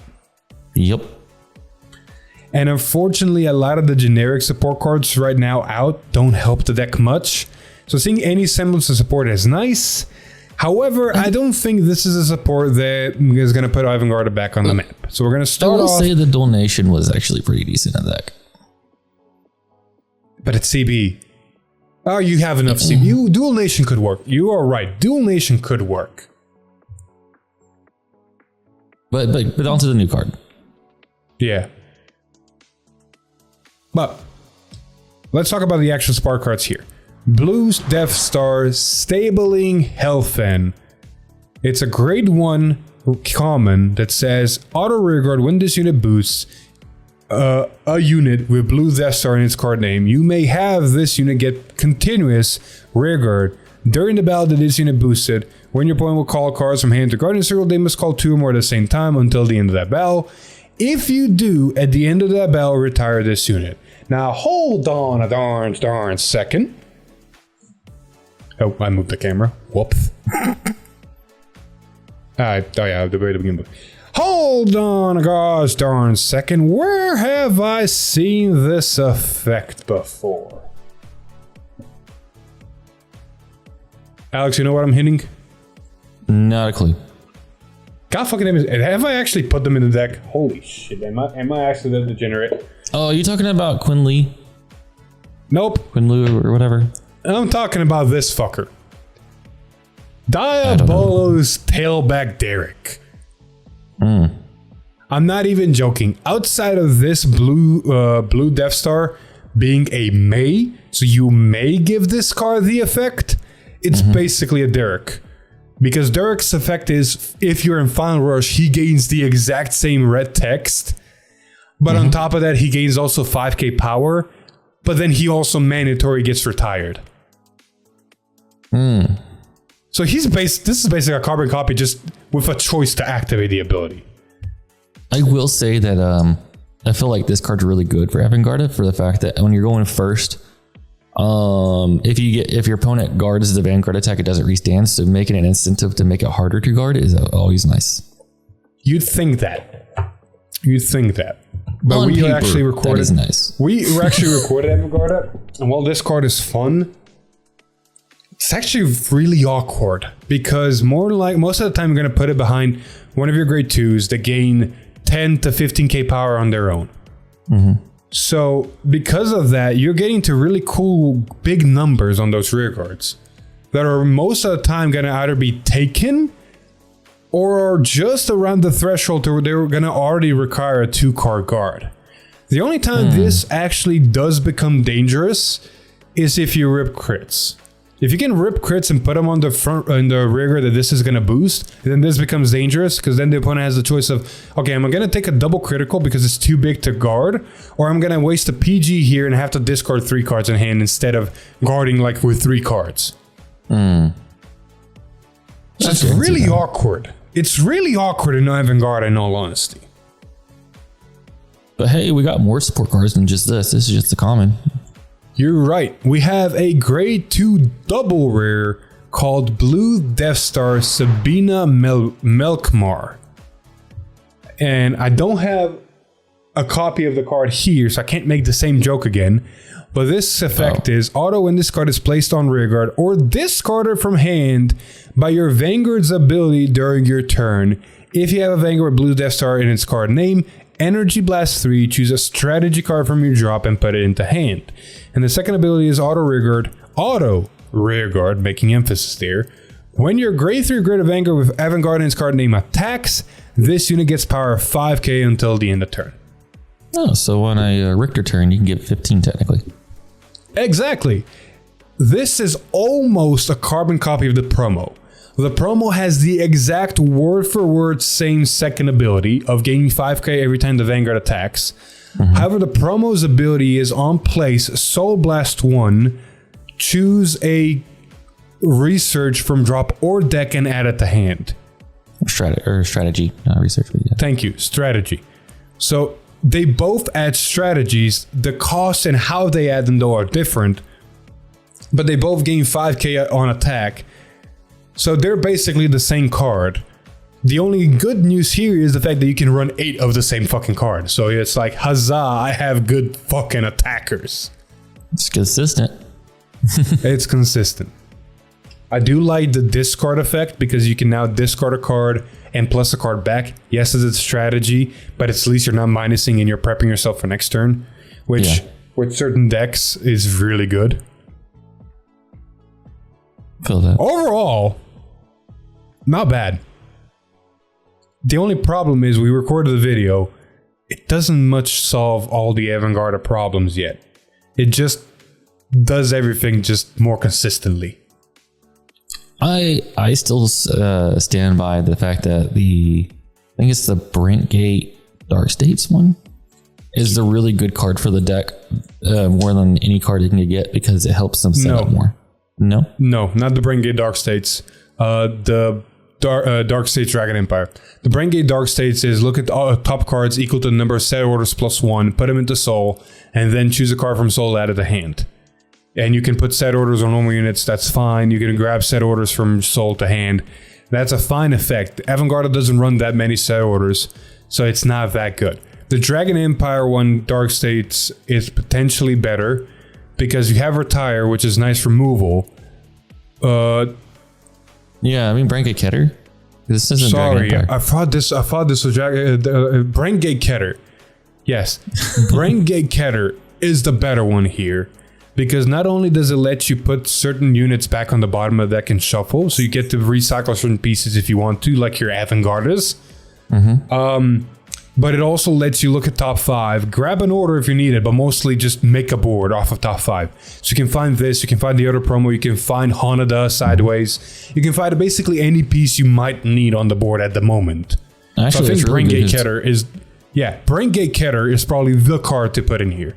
[SPEAKER 2] Yep.
[SPEAKER 1] And unfortunately, a lot of the generic support cards right now out don't help the deck much. So seeing any semblance of support is nice. However, I don't think this is a support that is going to put Avangarda back on the map. So we're going to start off...
[SPEAKER 2] I will say the donation was actually pretty decent in that deck.
[SPEAKER 1] But it's CB. Oh, you have enough CB. Dual Nation could work. You are right. Dual Nation could work.
[SPEAKER 2] But onto the new card.
[SPEAKER 1] Yeah. But let's talk about the actual spark cards here. Blue's Death Star Stabling Hellfen. It's a grade 1 common that says auto rearguard when this unit boosts a unit with Blue Death Star in its card name. You may have this unit get continuous rearguard during the battle that this unit boosted. When your opponent will call cards from hand to Guardian Circle, they must call 2 or more at the same time until the end of that battle. If you do, at the end of that battle, retire this unit. Now hold on a darn second. Oh, I moved the camera. Whoops. Alright, oh yeah, the way to begin with. Hold on a gosh darn second. Where have I seen this effect before? Alex, you know what I'm hinting?
[SPEAKER 2] Not a clue.
[SPEAKER 1] God fucking damn it. Have I actually put them in the deck? Holy shit. Am I actually that degenerate?
[SPEAKER 2] Oh, are you talking about Quinn Lee?
[SPEAKER 1] Nope.
[SPEAKER 2] Quinn Lu or whatever?
[SPEAKER 1] I'm talking about this fucker. Diabolo's Tailback Derek. I'm not even joking. Outside of this blue Death Star being a May, so you may give this card the effect, it's basically a Derek. Because Derek's effect is, if you're in Final Rush, he gains the exact same red text. But on top of that, he gains also 5k power. But then he also mandatory gets retired. So this is basically a carbon copy just with a choice to activate the ability.
[SPEAKER 2] I will say that I feel like this card's really good for Avangarda for the fact that when you're going first, if your opponent guards the Vanguard attack, it doesn't restand. So making an incentive to make it harder to guard is always nice.
[SPEAKER 1] You'd think that. But
[SPEAKER 2] On
[SPEAKER 1] we
[SPEAKER 2] paper,
[SPEAKER 1] actually recorded.
[SPEAKER 2] That is nice.
[SPEAKER 1] We actually recorded Avangarda, and while this card is fun, it's actually really awkward because most of the time you're going to put it behind one of your grade 2s that gain 10 to 15k power on their own. So because of that, you're getting to really cool big numbers on those rear guards that are most of the time going to either be taken or just around the threshold to where they're going to already require a 2-card guard. The only time this actually does become dangerous is if you rip crits. If you can rip crits and put them on the front in the rear guard that this is going to boost, then this becomes dangerous because then the opponent has the choice of, okay, am I going to take a double critical because it's too big to guard, or I'm going to waste a PG here and have to discard 3 cards in hand instead of guarding like with 3 cards. So it's really awkward. It's really awkward in Vanguard, in all honesty.
[SPEAKER 2] But hey, we got more support cards than just this. This is just the common.
[SPEAKER 1] You're right. We have a grade 2 double rare called Blue Death Star Sabina Melkmar. And I don't have a copy of the card here, so I can't make the same joke again. But this effect is auto when this card is placed on rearguard or discarded from hand by your Vanguard's ability during your turn. If you have a Vanguard Blue Death Star in its card name, Energy Blast 3, choose a strategy card from your drop and put it into hand. And the second ability is auto rearguard, making emphasis there. When your grade 3 Greater Vanguard with Avangarda in its card name attacks, this unit gets power of 5k until the end of turn.
[SPEAKER 2] Oh, so on a Richter turn, you can get 15 technically.
[SPEAKER 1] Exactly. This is almost a carbon copy of the promo. The promo has the exact word-for-word same second ability of gaining 5k every time the Vanguard attacks. However, the promo's ability is on place, Soul Blast 1, choose a research from drop or deck and add it to hand.
[SPEAKER 2] Strategy, not research. But yeah.
[SPEAKER 1] Thank you, strategy. So they both add strategies. The cost and how they add them though are different, but they both gain 5k on attack. So they're basically the same card. The only good news here is the fact that you can run 8 of the same fucking card. So it's like, huzzah, I have good fucking attackers.
[SPEAKER 2] It's consistent.
[SPEAKER 1] It's consistent. I do like the discard effect because you can now discard a card and plus a card back. Yes, it's a strategy, but at least you're not minusing and you're prepping yourself for next turn, which with certain decks is really good.
[SPEAKER 2] Feel that.
[SPEAKER 1] Overall, not bad. The only problem is we recorded the video. It doesn't much solve all the Avangarda problems yet. It just does everything just more consistently.
[SPEAKER 2] I still stand by the fact that I think it's the Brentgate Dark States one is the really good card for the deck, more than any card you can get because it helps them set up more. No,
[SPEAKER 1] not the Brentgate Dark States. The Dark States Dragon Empire. The Brentgate Dark States is look at the top cards equal to the number of set orders plus 1, put them into Soul, and then choose a card from Soul to add it to hand. And you can put set orders on normal units, that's fine. You can grab set orders from Soul to hand. That's a fine effect. Avangarda doesn't run that many set orders, so it's not that good. The Dragon Empire one, Dark States, is potentially better because you have Retire, which is nice removal.
[SPEAKER 2] Yeah, I mean Brentgate Keter. This isn't
[SPEAKER 1] sorry,
[SPEAKER 2] Dragon Empire.
[SPEAKER 1] I thought this was Brentgate Keter. Yes, Brentgate Keter is the better one here because not only does it let you put certain units back on the bottom of the deck and shuffle, so you get to recycle certain pieces if you want to, like your Avangardas. But it also lets you look at top 5, grab an order if you need it, but mostly just make a board off of top 5. So you can find this, you can find the other promo, you can find Hanada sideways, you can find basically any piece you might need on the board at the moment.
[SPEAKER 2] Actually,
[SPEAKER 1] so I think
[SPEAKER 2] really
[SPEAKER 1] Brentgate Keter is, Brentgate Keter is probably the card to put in here.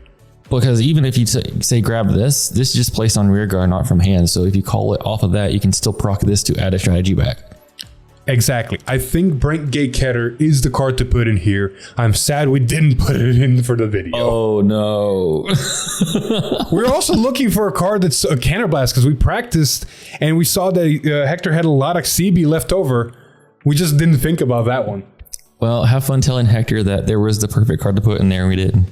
[SPEAKER 2] Because even if you say grab this is just placed on rear guard, not from hand. So if you call it off of that, you can still proc this to add a strategy back.
[SPEAKER 1] Exactly. I think Brentgate Keter is the card to put in here. I'm sad we didn't put it in for the video.
[SPEAKER 2] Oh no.
[SPEAKER 1] We're also looking for a card that's a counterblast because we practiced and we saw that Hector had a lot of CB left over. We just didn't think about that one.
[SPEAKER 2] Well, have fun telling Hector that there was the perfect card to put in there and we didn't.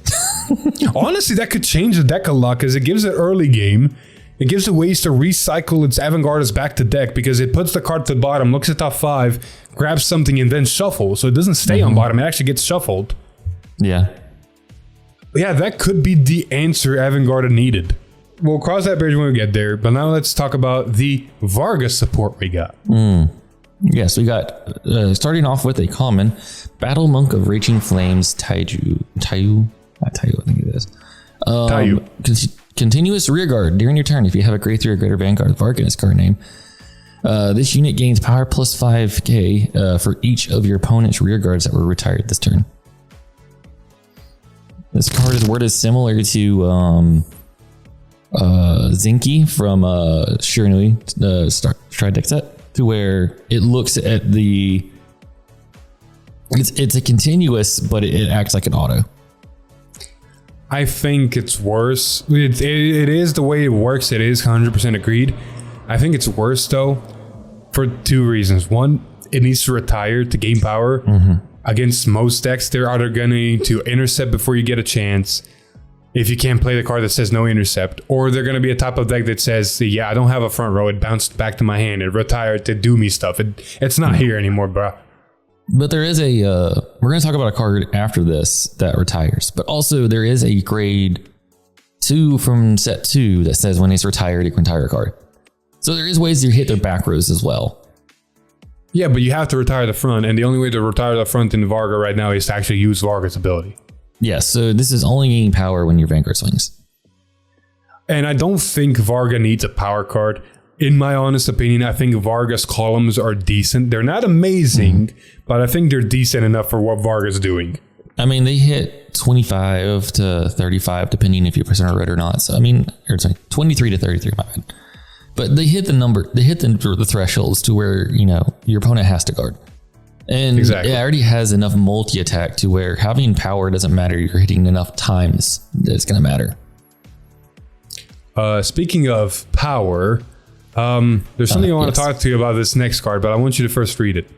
[SPEAKER 1] Honestly, that could change the deck a lot because it gives it early game. It gives it ways to recycle its Avangardas back to deck because it puts the card to the bottom, looks at top 5, grabs something, and then shuffles. So it doesn't stay on bottom. It actually gets shuffled.
[SPEAKER 2] Yeah.
[SPEAKER 1] Yeah, that could be the answer Avangarda needed. We'll cross that bridge when we get there. But now let's talk about the Varga support we got.
[SPEAKER 2] Yes, we got, starting off with a common, Battle Monk of Raging Flames, Tayu, I think it is.
[SPEAKER 1] Tayu.
[SPEAKER 2] continuous rear guard during your turn. If you have a grade 3 or greater Vanguard Varga in its card name, this unit gains power plus 5k for each of your opponent's rear guards that were retired this turn. This card is worded similar to Zinky from Shiranui Stride deck set, to where it looks at the it's a continuous, but it acts like an auto.
[SPEAKER 1] I think it's worse. It is the way it works. It is 100% agreed. I think it's worse though for two reasons. One, it needs to retire to gain power. Against most decks, they're either going to intercept before you get a chance, if you can't play the card that says no intercept, or they're going to be a type of deck that says, yeah, I don't have a front row, it bounced back to my hand, it retired to do me stuff. It's not here anymore, bro.
[SPEAKER 2] But there is we're going to talk about a card after this that retires, but also there is a grade 2 from set 2 that says when it's retired, you can retire a card. So there is ways to hit their back rows as well.
[SPEAKER 1] Yeah, but you have to retire the front, and the only way to retire the front in Varga right now is to actually use Varga's ability.
[SPEAKER 2] Yeah, so this is only gaining power when your Vanguard swings.
[SPEAKER 1] And I don't think Varga needs a power card. In my honest opinion, I think Varga's columns are decent. They're not amazing, but I think they're decent enough for what Varga's doing.
[SPEAKER 2] I mean, they hit 25 to 35, depending if you percent red or not. So, I mean, 23 to 33, my bad. But they hit the thresholds to where, your opponent has to guard. And
[SPEAKER 1] exactly.
[SPEAKER 2] It already has enough multi-attack to where having power doesn't matter. You're hitting enough times that it's going to matter.
[SPEAKER 1] Speaking of power, there's something I want to talk to you about this next card, but I want you to first read it.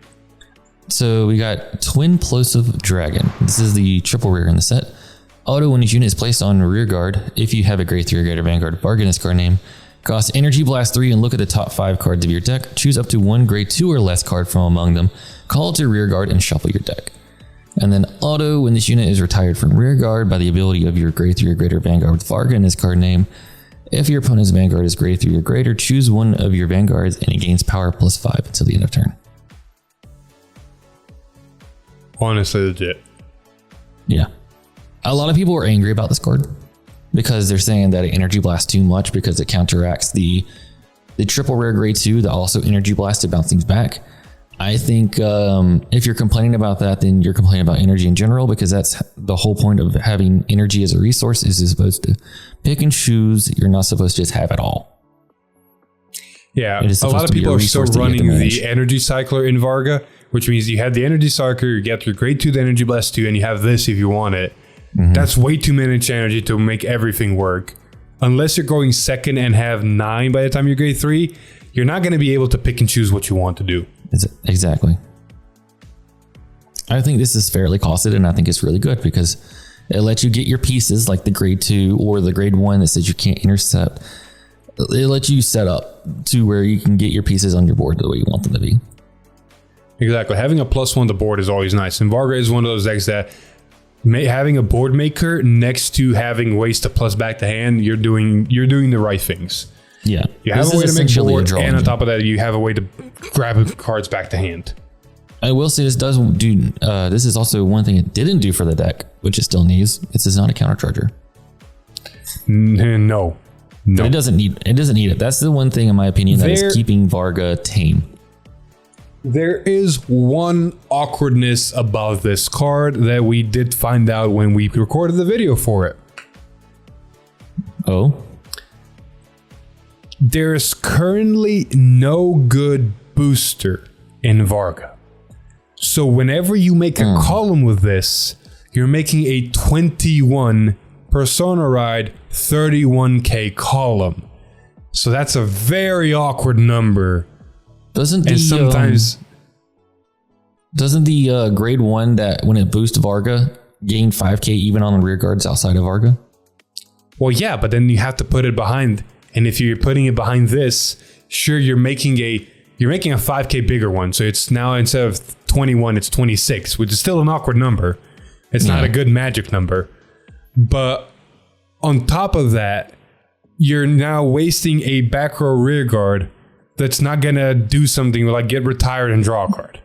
[SPEAKER 2] So we got Twin Plosive Dragon. This is the triple rear in the set. Auto when this unit is placed on rear guard, if you have a grade 3 or greater Vanguard Varga in its card name, cost Energy Blast 3 and look at the top 5 cards of your deck. Choose up to one grade 2 or less card from among them. Call it to rear guard and shuffle your deck. And then auto when this unit is retired from rear guard by the ability of your grade 3 or greater Vanguard with Varga in its card name. If your opponent's Vanguard is grade 3 or greater, choose one of your Vanguards and it gains power plus 5 until the end of turn.
[SPEAKER 1] Honestly, legit.
[SPEAKER 2] Yeah. A lot of people are angry about this card because they're saying that it Energy Blasts too much because it counteracts the triple rare grade 2 that also Energy Blast to bounce things back. I think if you're complaining about that, then you're complaining about energy in general, because that's the whole point of having energy as a resource, is you're supposed to pick and choose. You're not supposed to just have it all.
[SPEAKER 1] Yeah, a lot of people are still running the energy cycler in Varga, which means you have the energy cycler, you get your grade 2, the Energy Blast 2, and you have this if you want it. That's way too much energy to make everything work. Unless you're going second and have 9 by the time you're grade 3, you're not going to be able to pick and choose what you want to do.
[SPEAKER 2] Exactly. I think this is fairly costed, and I think it's really good because it lets you get your pieces like the grade 2 or the grade 1 that says you can't intercept. It lets you set up to where you can get your pieces on your board the way you want them to be.
[SPEAKER 1] Exactly. Having a +1 to board is always nice. And Varga is one of those decks that having a board maker next to having ways to plus back the hand, you're doing the right things.
[SPEAKER 2] Yeah.
[SPEAKER 1] You have a way to make board, and on top of that, you have a way to grab cards back to hand.
[SPEAKER 2] I will say this does do, this is also one thing it didn't do for the deck, which it still needs. It's not a counter charger.
[SPEAKER 1] No.
[SPEAKER 2] But it doesn't need it. That's the one thing, in my opinion, that is keeping Varga tame.
[SPEAKER 1] There is one awkwardness about this card that we did find out when we recorded the video for it.
[SPEAKER 2] Oh?
[SPEAKER 1] There's currently no good booster in Varga. So whenever you make a column with this, you're making a 21 Persona Ride 31k column. So that's a very awkward number.
[SPEAKER 2] Doesn't the grade 1 that when it boosts Varga gain 5k even on the rear guards outside of Varga?
[SPEAKER 1] Well, yeah, but then you have to put it behind. And if you're putting it behind this, sure, you're making a 5k bigger one. So it's now, instead of 21, it's 26, which is still an awkward number. It's not a good magic number. But on top of that, you're now wasting a back row rear guard that's not going to do something like get retired and draw a card.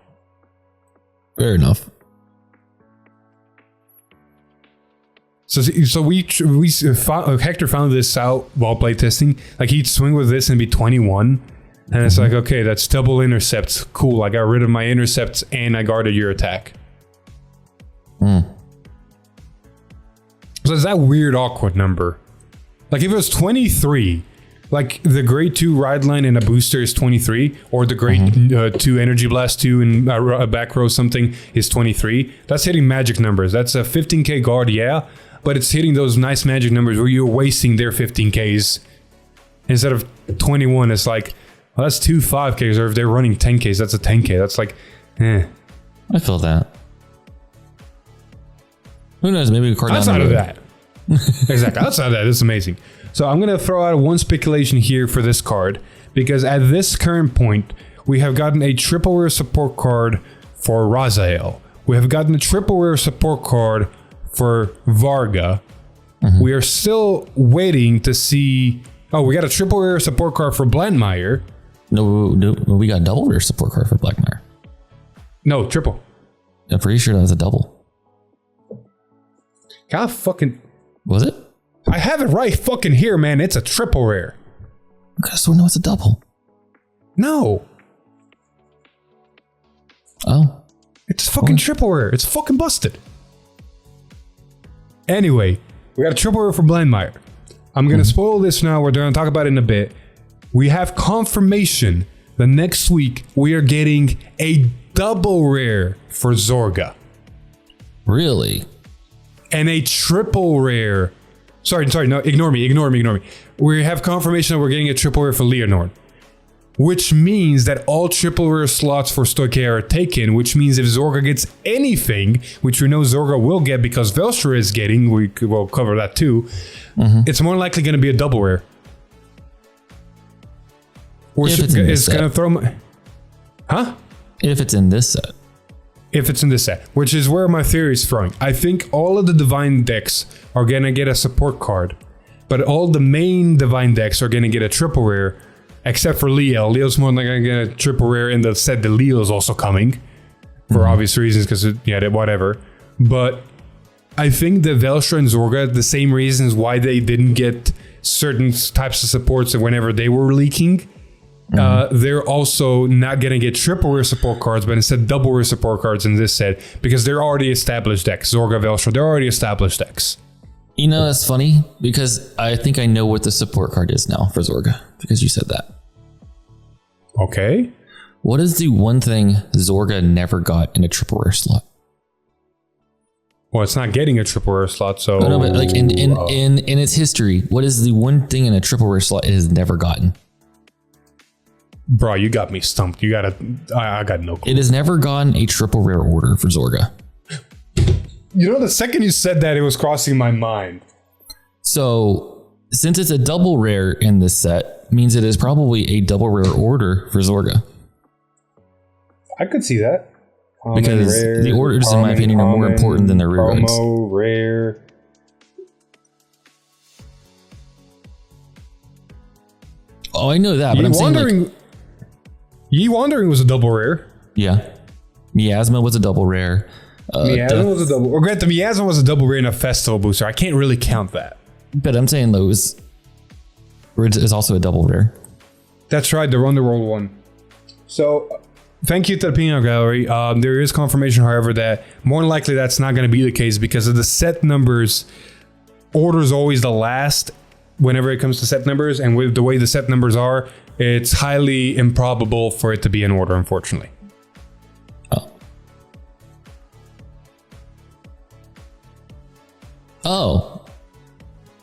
[SPEAKER 1] So we found, Hector found this out while playtesting. Like he'd swing with this and be 21. And it's like, okay, that's double intercepts. Cool. I got rid of my intercepts and I guarded your attack. So it's that weird, awkward number. Like if it was 23, like the grade 2 ride line in a booster is 23, or the grade 2 energy blast 2 in a back row something is 23. That's hitting magic numbers. That's a 15k guard, yeah, but it's hitting those nice magic numbers where you're wasting their 15ks. Instead of 21, it's like, well, that's 2 5ks, or if they're running 10ks, that's a 10k. That's like,
[SPEAKER 2] I feel that. Who knows? Maybe a card
[SPEAKER 1] outside of that. Exactly. Outside of that, it's amazing. So I'm going to throw out one speculation here for this card, because at this current point, we have gotten a triple rare support card for Raziel. We have gotten a triple rare support card for Varga. We are still waiting to see... Oh, we got a triple rare support card for Blandmeyer.
[SPEAKER 2] No, we got a double rare support card for Blackmire.
[SPEAKER 1] No, triple.
[SPEAKER 2] I'm pretty sure that was a double.
[SPEAKER 1] God fucking...
[SPEAKER 2] Was it?
[SPEAKER 1] I have it right fucking here, man. It's a triple rare.
[SPEAKER 2] Okay, so no, it's a double.
[SPEAKER 1] No.
[SPEAKER 2] Oh.
[SPEAKER 1] It's fucking triple rare. It's fucking busted. Anyway, we got a triple rare for Blandmeyer. I'm going to spoil this now. We're going to talk about it in a bit. We have confirmation that next week we are getting a double rare for Zorga.
[SPEAKER 2] Really?
[SPEAKER 1] And a triple rare. Sorry, no, ignore me. We have confirmation that we're getting a triple rare for Leonord. Which means that all triple rare slots for Stoike are taken, which means if Zorga gets anything, which we know Zorga will get because Velstra is getting, we'll cover that too, it's more likely going to be a double rare.
[SPEAKER 2] If it's in this set.
[SPEAKER 1] Gonna throw my... Huh?
[SPEAKER 2] If it's in this set.
[SPEAKER 1] If it's in this set, which is where my theory is throwing. I think all of the Divine decks are going to get a support card, but all the main Divine decks are going to get a triple rare, except for Leo. Leo's more likely going to get a triple rare in the set that Leo is also coming, for obvious reasons, because, whatever. But I think the Velstra and Zorga, the same reasons why they didn't get certain types of supports whenever they were leaking, they're also not going to get triple rare support cards, but instead double rare support cards in this set, because they're already established decks. Zorga, Velstra, they're already established decks.
[SPEAKER 2] You know, that's funny, because I think I know what the support card is now for Zorga, because you said that.
[SPEAKER 1] Okay.
[SPEAKER 2] What is the one thing Zorga never got in a triple rare slot?
[SPEAKER 1] Well, it's not getting a triple rare slot, so...
[SPEAKER 2] No, but like in its history, what is the one thing in a triple rare slot it has never gotten?
[SPEAKER 1] Bro, you got me stumped. I got no clue.
[SPEAKER 2] It has never gotten a triple rare order for Zorga.
[SPEAKER 1] You know, the second you said that, it was crossing my mind.
[SPEAKER 2] So, since it's a double rare in this set, means it is probably a double rare order for Zorga.
[SPEAKER 1] I could see that. Common,
[SPEAKER 2] because
[SPEAKER 1] rare,
[SPEAKER 2] the orders, in my opinion, are more important than the rare ones.
[SPEAKER 1] Promo, rare.
[SPEAKER 2] Oh, I know that, but I'm saying like...
[SPEAKER 1] Ye Wandering was a double rare.
[SPEAKER 2] Yeah. Miasma was a double rare.
[SPEAKER 1] Miasma was a double... Or granted, Miasma was a double rare in a festival booster. I can't really count that.
[SPEAKER 2] But I'm saying those is also a double rare.
[SPEAKER 1] That's right, the Underworld one. So, thank you to the Peanut Gallery. There is confirmation, however, that more than likely that's not going to be the case because of the set numbers. Order is always the last whenever it comes to set numbers, and with the way the set numbers are, it's highly improbable for it to be in order, unfortunately.
[SPEAKER 2] Oh.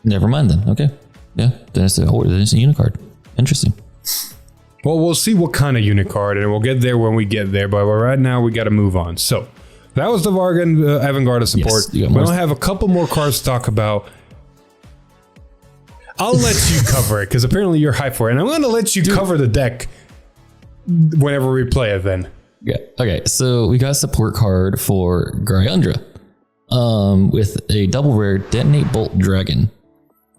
[SPEAKER 2] Never mind then. Okay. Yeah. Then it's a unit card. Interesting.
[SPEAKER 1] Well, we'll see what kind of unit card, and we'll get there when we get there, but right now we got to move on. So, that was the Varga and Avangarda support.
[SPEAKER 2] Yes,
[SPEAKER 1] we don't have a couple more cards to talk about. I'll let you cover it, because apparently you're hyped for it, and I'm going to let you cover the deck whenever we play it then.
[SPEAKER 2] Yeah. Okay, so we got a support card for Gryandra with a double rare Detonate Bolt Dragon.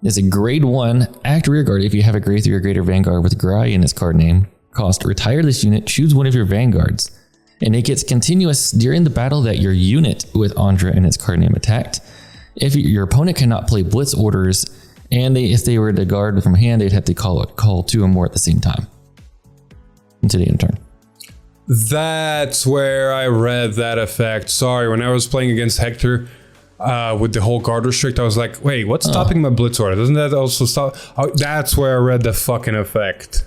[SPEAKER 2] It's a grade 1 act rearguard if you have a grade 3 or greater Vanguard with Gry in its card name. Cost, retire this unit, choose one of your Vanguards. And it gets continuous during the battle that your unit with Andra in its card name attacked. If your opponent cannot play blitz orders, and if they were to guard from hand, they'd have to call 2 or more at the same time until the end of turn.
[SPEAKER 1] That's where I read that effect. Sorry, when I was playing against Hector with the whole guard restrict, I was like, wait, what's stopping my blitz order? Doesn't that also stop? Oh, that's where I read the fucking effect.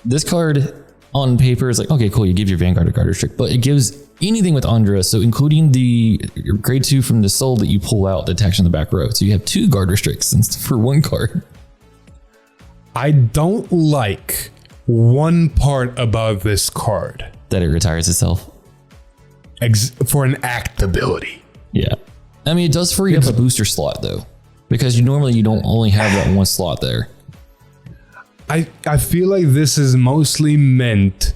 [SPEAKER 2] This card on paper is like, okay, cool, you give your Vanguard a guard restrict, but it gives anything with Andra, so including the grade 2 from the soul that you pull out that attacks on the back row. So you have 2 guard restricts for 1 card.
[SPEAKER 1] I don't like one part about this card.
[SPEAKER 2] That it retires itself.
[SPEAKER 1] For an act ability.
[SPEAKER 2] Yeah. I mean, it does free up a booster slot though, because you don't only have that 1 slot there.
[SPEAKER 1] I feel like this is mostly meant.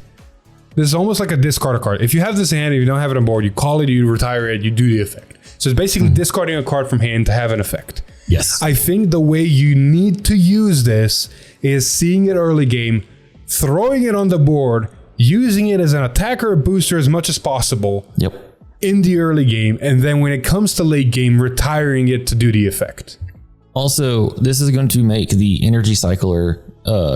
[SPEAKER 1] This is almost like a discard card. If you have this in hand and you don't have it on board, you call it, you retire it, you do the effect. So it's basically discarding a card from hand to have an effect.
[SPEAKER 2] Yes.
[SPEAKER 1] I think the way you need to use this is seeing it early game, throwing it on the board, using it as an attacker or booster as much as possible.
[SPEAKER 2] Yep.
[SPEAKER 1] In the early game, and then when it comes to late game, retiring it to do the effect.
[SPEAKER 2] Also, this is going to make the energy cycler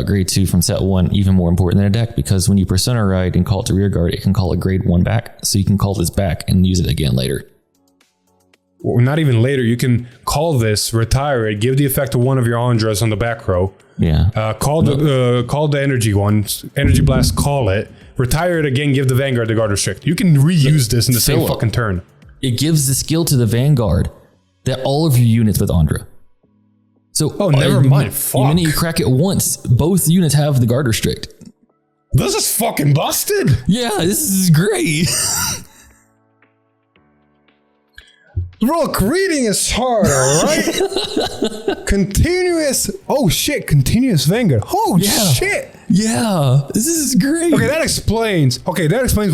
[SPEAKER 2] grade 2 from set 1 even more important than a deck, because when you persona ride and call it to rear guard, it can call a grade 1 back, so you can call this back and use it again later.
[SPEAKER 1] Or not even later, you can call this, retire it, give the effect to one of your Andras on the back row.
[SPEAKER 2] Yeah.
[SPEAKER 1] Call the energy one, energy blast, call it, retire it again, give the Vanguard the guard restrict. You can reuse this in the same fucking turn.
[SPEAKER 2] It gives the skill to the Vanguard that all of your units with Andra. So,
[SPEAKER 1] never mind. Fuck.
[SPEAKER 2] The minute you crack it once, both units have the guard restrict.
[SPEAKER 1] This is fucking busted.
[SPEAKER 2] Yeah, this is great.
[SPEAKER 1] Look, reading is hard, all right? Continuous Vanguard. Oh, shit.
[SPEAKER 2] Yeah, this is great.
[SPEAKER 1] Okay, that explains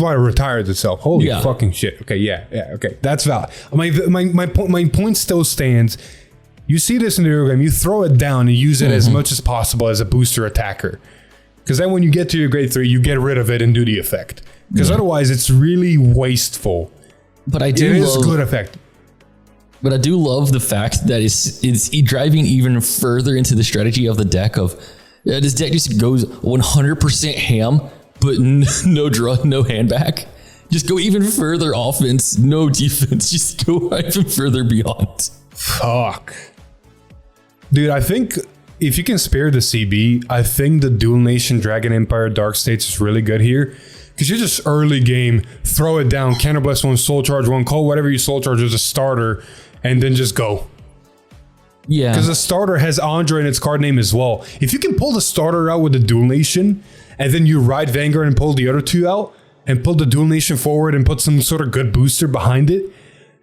[SPEAKER 1] why it retired itself. Holy fucking shit. Okay, yeah, okay. That's valid. My point still stands. You see this in the early game, you throw it down and use it as much as possible as a booster attacker. Because then when you get to your grade 3, you get rid of it and do the effect. Because otherwise, it's really wasteful.
[SPEAKER 2] But
[SPEAKER 1] it is good effect.
[SPEAKER 2] But I do love the fact that it's driving even further into the strategy of the deck of this deck just goes 100% ham, but no draw, no hand back. Just go even further offense, no defense. Just go even further beyond.
[SPEAKER 1] Fuck. Dude, I think if you can spare the CB, I think the Dual Nation Dragon Empire Dark States is really good here. Because you just early game, throw it down, counterblast 1, soul charge 1, call whatever you soul charge as a starter, and then just go. Yeah. Because the starter has Andra in its card name as well. If you can pull the starter out with the Dual Nation, and then you ride Vanguard and pull the other 2 out, and pull the Dual Nation forward and put some sort of good booster behind it,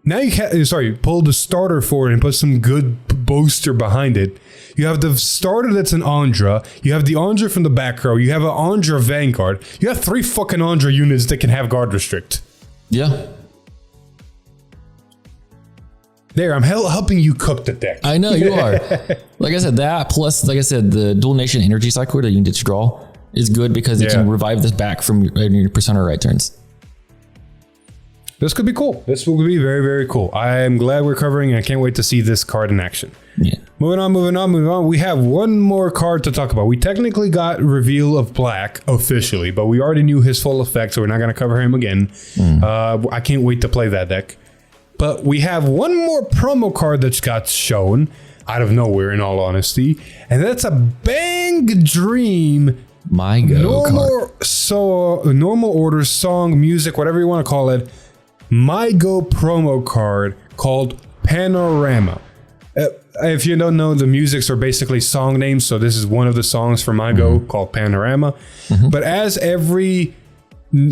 [SPEAKER 1] now you can, pull the starter forward and put some good booster behind it. You have the starter that's an Andra. You have the Andra from the back row. You have an Andra Vanguard. You have 3 fucking Andra units that can have guard restrict.
[SPEAKER 2] Yeah.
[SPEAKER 1] There, I'm helping you cook the deck.
[SPEAKER 2] I know you are. Like I said, that plus, like I said, the Dual Nation Energy Cycler that you can ditch draw is good because it can revive this back from your persona right turns.
[SPEAKER 1] This could be cool. This will be very, very cool. I am glad we're covering, and I can't wait to see this card in action.
[SPEAKER 2] Yeah.
[SPEAKER 1] Moving on. We have one more card to talk about. We technically got Reveal of Black officially, but we already knew his full effect, so we're not going to cover him again. I can't wait to play that deck. But we have one more promo card that's got shown out of nowhere, in all honesty, and that's a Bang Dream normal order, song, music, whatever you want to call it, MyGo promo card called Panorama. If you don't know, the musics are basically song names, so this is one of the songs from MyGo called Panorama. But as every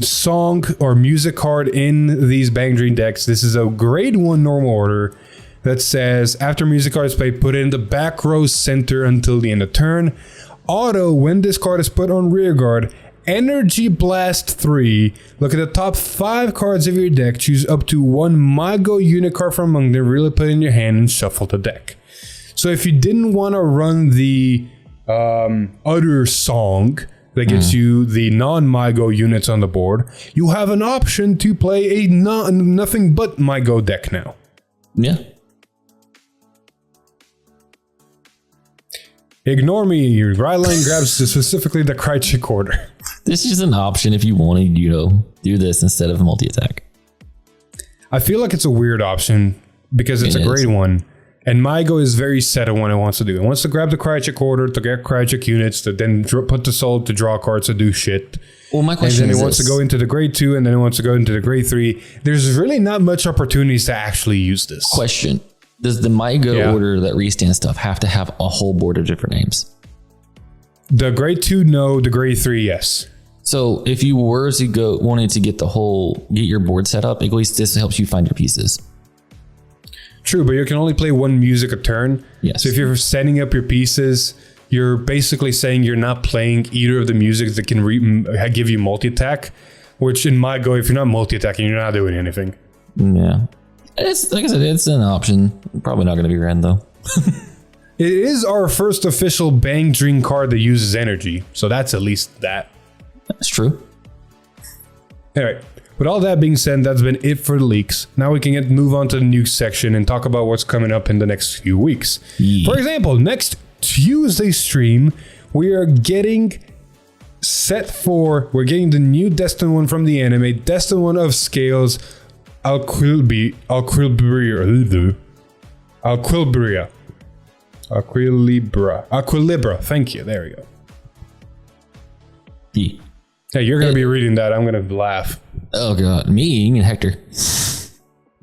[SPEAKER 1] song or music card in these Bang Dream decks, this is a grade 1 normal order that says, after music card is played, put it in the back row center until the end of turn. Auto, when this card is put on rear guard, Energy Blast 3. Look at the top 5 cards of your deck. Choose up to 1 MyGo unit card from among them. Really put it in your hand and shuffle the deck. So if you didn't want to run the other song that gets you the non-MyGo units on the board, you have an option to play a nothing but MyGo deck now.
[SPEAKER 2] Yeah.
[SPEAKER 1] Ignore me. Your ride line grabs specifically the Krychek order.
[SPEAKER 2] This is an option if you wanted, do this instead of multi-attack.
[SPEAKER 1] I feel like it's a weird option because it's a great one. And Maigo is very set on what it wants to do. It wants to grab the Krychek order to get Krychek units to then put the soul to draw cards to do shit.
[SPEAKER 2] Well, my question
[SPEAKER 1] and then
[SPEAKER 2] is
[SPEAKER 1] it wants to go into the grade 2 and then it wants to go into the grade 3. There's really not much opportunities to actually use this.
[SPEAKER 2] Question. Does the Maigo order that restand stuff have to have a whole board of different names?
[SPEAKER 1] The grade 2, no. The grade 3, yes.
[SPEAKER 2] So if you were to wanted to get your board set up, at least this helps you find your pieces.
[SPEAKER 1] True, but you can only play one music a turn.
[SPEAKER 2] Yes.
[SPEAKER 1] So if you're setting up your pieces, you're basically saying you're not playing either of the music that can give you multi-attack, which in my go, if you're not multi-attacking, you're not doing anything.
[SPEAKER 2] Yeah. It's like I said, it's an option. Probably not going to be ran though.
[SPEAKER 1] It is our first official Bang Dream card that uses energy. So that's at least that.
[SPEAKER 2] That's true.
[SPEAKER 1] Anyway, with all that being said, that's been it for the leaks. Now we can move on to the news section and talk about what's coming up in the next few weeks. Yeah. For example, next Tuesday stream, we are getting we're getting the new Destined one from the anime, Destined one of Scales, Aquilibria. Thank you. There we go.
[SPEAKER 2] Yeah.
[SPEAKER 1] Hey, you're going to be reading that. I'm going to laugh.
[SPEAKER 2] Oh, God. Me? You mean Hector?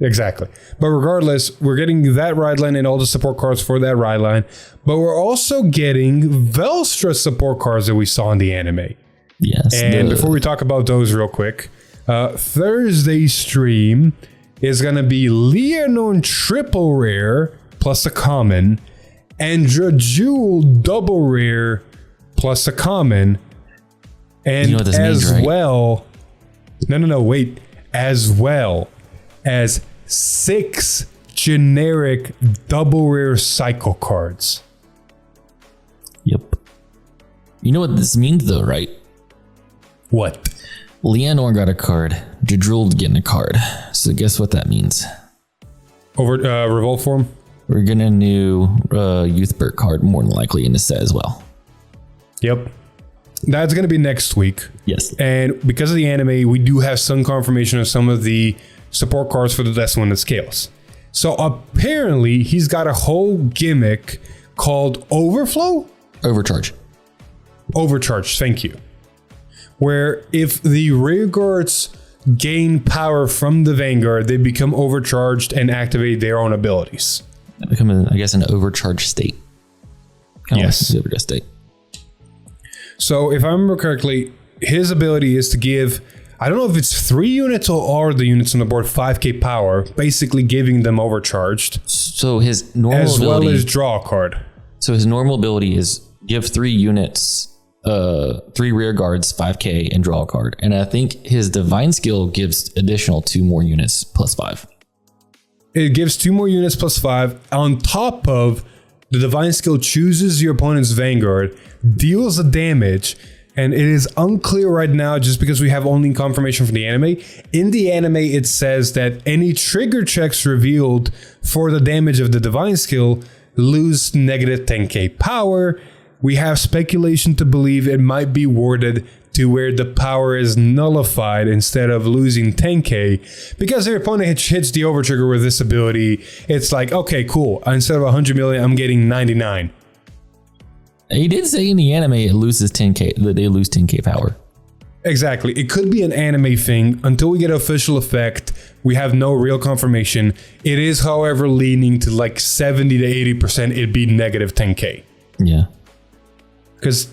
[SPEAKER 1] Exactly. But regardless, we're getting that ride line and all the support cards for that ride line. But we're also getting Velstra support cards that we saw in the anime.
[SPEAKER 2] Yes.
[SPEAKER 1] And before we talk about those real quick, Thursday stream is going to be Leonon triple rare plus a common, and Drajul double rare plus a common. And
[SPEAKER 2] you know what this means, right?
[SPEAKER 1] As well as 6 generic double rare cycle cards.
[SPEAKER 2] Yep. You know what this means though, right?
[SPEAKER 1] What?
[SPEAKER 2] Leonor got a card. Jadrul's getting a card. So guess what that means?
[SPEAKER 1] Over revolt form?
[SPEAKER 2] We're getting a new Youthbert card more than likely in the set as well.
[SPEAKER 1] Yep. That's going to be next week.
[SPEAKER 2] Yes.
[SPEAKER 1] And because of the anime, we do have some confirmation of some of the support cards for the Destined one that scales. So apparently, he's got a whole gimmick called Overflow?
[SPEAKER 2] Overcharge.
[SPEAKER 1] Overcharge, thank you. Where if the rearguards gain power from the Vanguard, they become overcharged and activate their own abilities.
[SPEAKER 2] They become, an overcharged state.
[SPEAKER 1] Yes.
[SPEAKER 2] Like the overcharged state.
[SPEAKER 1] So if I remember correctly, his ability is to give, I don't know if it's 3 units or all the units on the board 5k power, basically giving them overcharged.
[SPEAKER 2] So his normal
[SPEAKER 1] as
[SPEAKER 2] ability,
[SPEAKER 1] well as draw a card.
[SPEAKER 2] So his normal ability is give 3 units, 3 rear guards 5k and draw a card. And I think his divine skill gives additional 2 more units plus 5.
[SPEAKER 1] It gives 2 more units plus 5 on top of the divine skill chooses your opponent's Vanguard, deals the damage, and it is unclear right now just because we have only confirmation from the anime. In the anime, it says that any trigger checks revealed for the damage of the divine skill lose negative 10k power. We have speculation to believe it might be worded to where the power is nullified instead of losing 10k, because if your opponent hits the overtrigger with this ability, it's like, okay, cool. Instead of 100 million, I'm getting 99.
[SPEAKER 2] He did say in the anime it loses 10k, that they lose 10k power.
[SPEAKER 1] Exactly. It could be an anime thing. Until we get official effect, we have no real confirmation. It is, however, leaning to like 70 to 80% it'd be negative 10k.
[SPEAKER 2] Yeah.
[SPEAKER 1] Because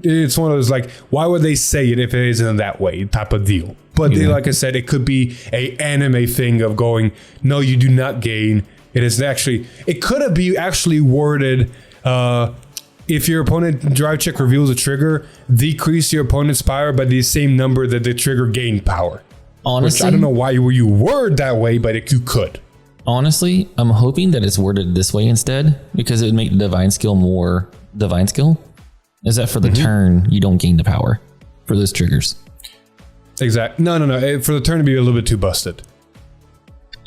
[SPEAKER 1] it's one of those, like, why would they say it if it isn't that way type of deal? But like I said, it could be a anime thing of going, no, you do not gain. It could have been actually worded, if your opponent drive check reveals a trigger, decrease your opponent's power by the same number that the trigger gained power.
[SPEAKER 2] Honestly,
[SPEAKER 1] which I don't know why you word that way, but you could.
[SPEAKER 2] Honestly, I'm hoping that it's worded this way instead, because it would make the divine skill more divine skill. Is that for the turn, you don't gain the power for those triggers?
[SPEAKER 1] Exactly. No. For the turn to be a little bit too busted.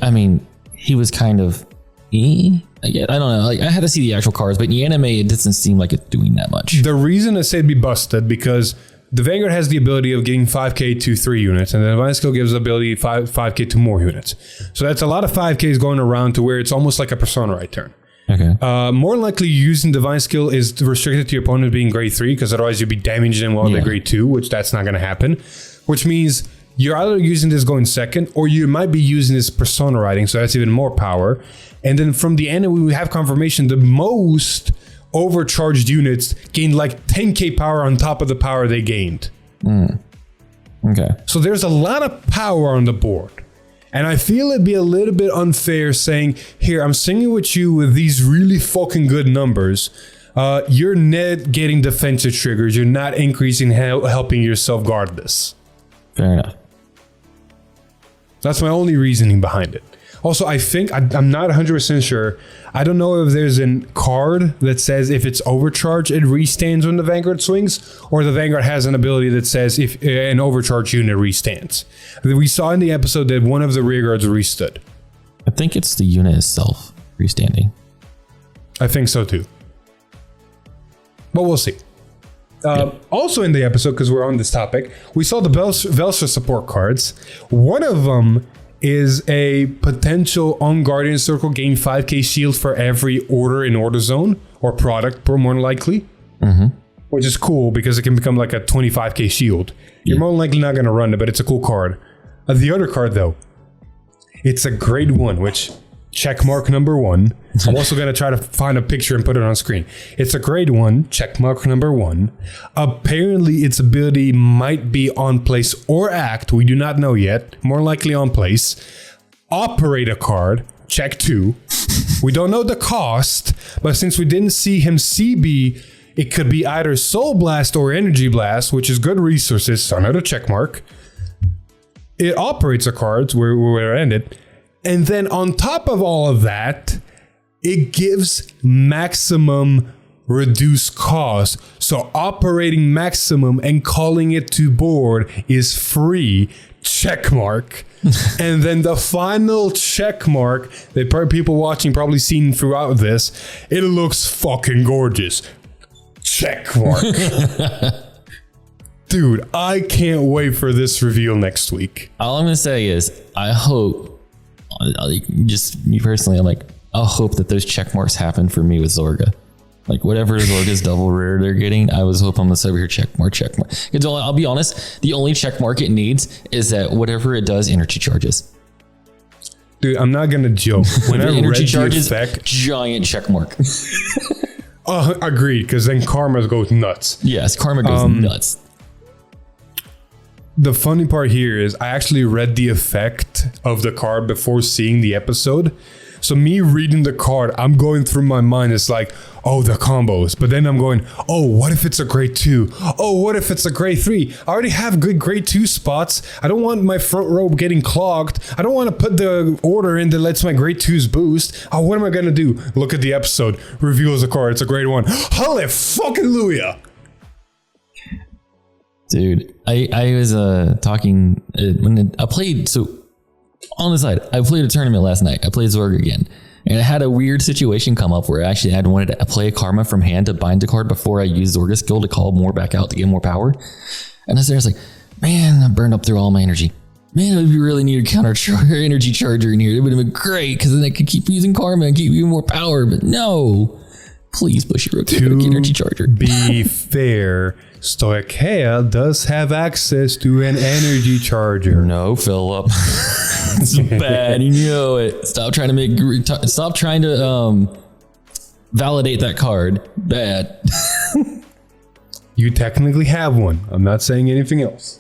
[SPEAKER 2] I mean, he was kind of I don't know. Like, I had to see the actual cards, but in the anime, it doesn't seem like it's doing that much.
[SPEAKER 1] The reason I say it'd be busted because the Vanguard has the ability of getting 5k to 3 units, and the Divine Skill gives the ability 5k to more units. So that's a lot of 5ks going around to where it's almost like a Persona right turn.
[SPEAKER 2] Okay.
[SPEAKER 1] More likely using Divine Skill is restricted to your opponent being grade 3, because otherwise you'd be damaging them while they're grade 2, which that's not going to happen. Which means you're either using this going second, or you might be using this Persona riding, so that's even more power. And then from the end, we have confirmation the most overcharged units gained like 10k power on top of the power they gained.
[SPEAKER 2] Okay.
[SPEAKER 1] So there's a lot of power on the board. And I feel it'd be a little bit unfair saying, here, I'm singing with you with these really fucking good numbers. You're net getting defensive triggers. You're not increasing helping yourself guard this.
[SPEAKER 2] Fair enough.
[SPEAKER 1] That's my only reasoning behind it. Also, I think, I'm not 100% sure. I don't know if there's a card that says if it's overcharged, it restands when the Vanguard swings, or the Vanguard has an ability that says if an overcharged unit restands. We saw in the episode that one of the rear guards restood.
[SPEAKER 2] I think it's the unit itself restanding.
[SPEAKER 1] I think so too. But we'll see. Also in the episode, because we're on this topic, we saw the Velstra support cards. One of them is a potential on Guardian Circle gain 5k shield for every order in Order Zone, or product, more likely. Which is cool because it can become like a 25k shield. You're more likely not going to run it, but it's a cool card. The other card though, it's a grade 1, which checkmark number 1. I'm also going to try to find a picture and put it on screen. It's a grade 1, checkmark number 1. Apparently its ability might be on place or act. We do not know yet. More likely on place. Operate a card, check 2. We don't know the cost, but since we didn't see him CB, it could be either Soul Blast or Energy Blast, which is good resources, so another checkmark. It operates a card, where it ended. And then on top of all of that, it gives maximum reduced cost. So operating maximum and calling it to board is free, checkmark. And then the final checkmark that people watching probably seen throughout this, it looks fucking gorgeous. Checkmark. Dude, I can't wait for this reveal next week.
[SPEAKER 2] All I'm going to say is, I hope, just me personally, I'm like, I'll hope that those check marks happen for me with Zorga. Like whatever Zorga's double rare they're getting, I was hoping this over here check mark. Because I'll be honest, the only check mark it needs is that whatever it does, energy charges.
[SPEAKER 1] Dude, I'm not gonna joke. When I
[SPEAKER 2] energy
[SPEAKER 1] read
[SPEAKER 2] charges,
[SPEAKER 1] the effect,
[SPEAKER 2] giant check mark.
[SPEAKER 1] Agreed, because then karma goes nuts.
[SPEAKER 2] Yes, karma goes nuts.
[SPEAKER 1] The funny part here is I actually read the effect of the card before seeing the episode. So me reading the card, I'm going through my mind. It's like, oh, the combos. But then I'm going, oh, what if it's a grade 2? Oh, what if it's a grade 3? I already have good grade 2 spots. I don't want my front row getting clogged. I don't want to put the order in that lets my grade 2s boost. Oh, what am I going to do? Look at the episode. Reveals a card. It's a grade 1. Holy fucking Luia.
[SPEAKER 2] Dude, I was talking when I played. So on the side, I played a tournament last night. I played Zorga again, and I had a weird situation come up where actually I wanted to play a Karma from hand to bind the card before I used Zorga skill to call more back out to get more power. And I was like, man, I burned up through all my energy. Man, we really need a energy charger in here. It would have been great because then I could keep using Karma and keep using more power. But no, please, Bushiroad, get an energy charger.
[SPEAKER 1] Be fair. Stoicheia does have access to an energy charger.
[SPEAKER 2] No, Philip. It's bad. You know it. Stop trying to validate that card. Bad.
[SPEAKER 1] You technically have one. I'm not saying anything else.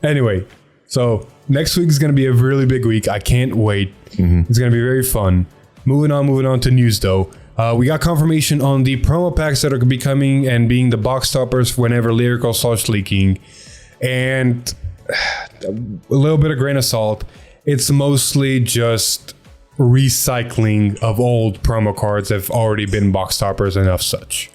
[SPEAKER 1] Anyway, so next week is going to be a really big week. I can't wait. It's going to be very fun. Moving on to news though. We got confirmation on the promo packs that are becoming and being the box toppers whenever Lyrical starts leaking. And a little bit of grain of salt. It's mostly just recycling of old promo cards that have already been box toppers and of such.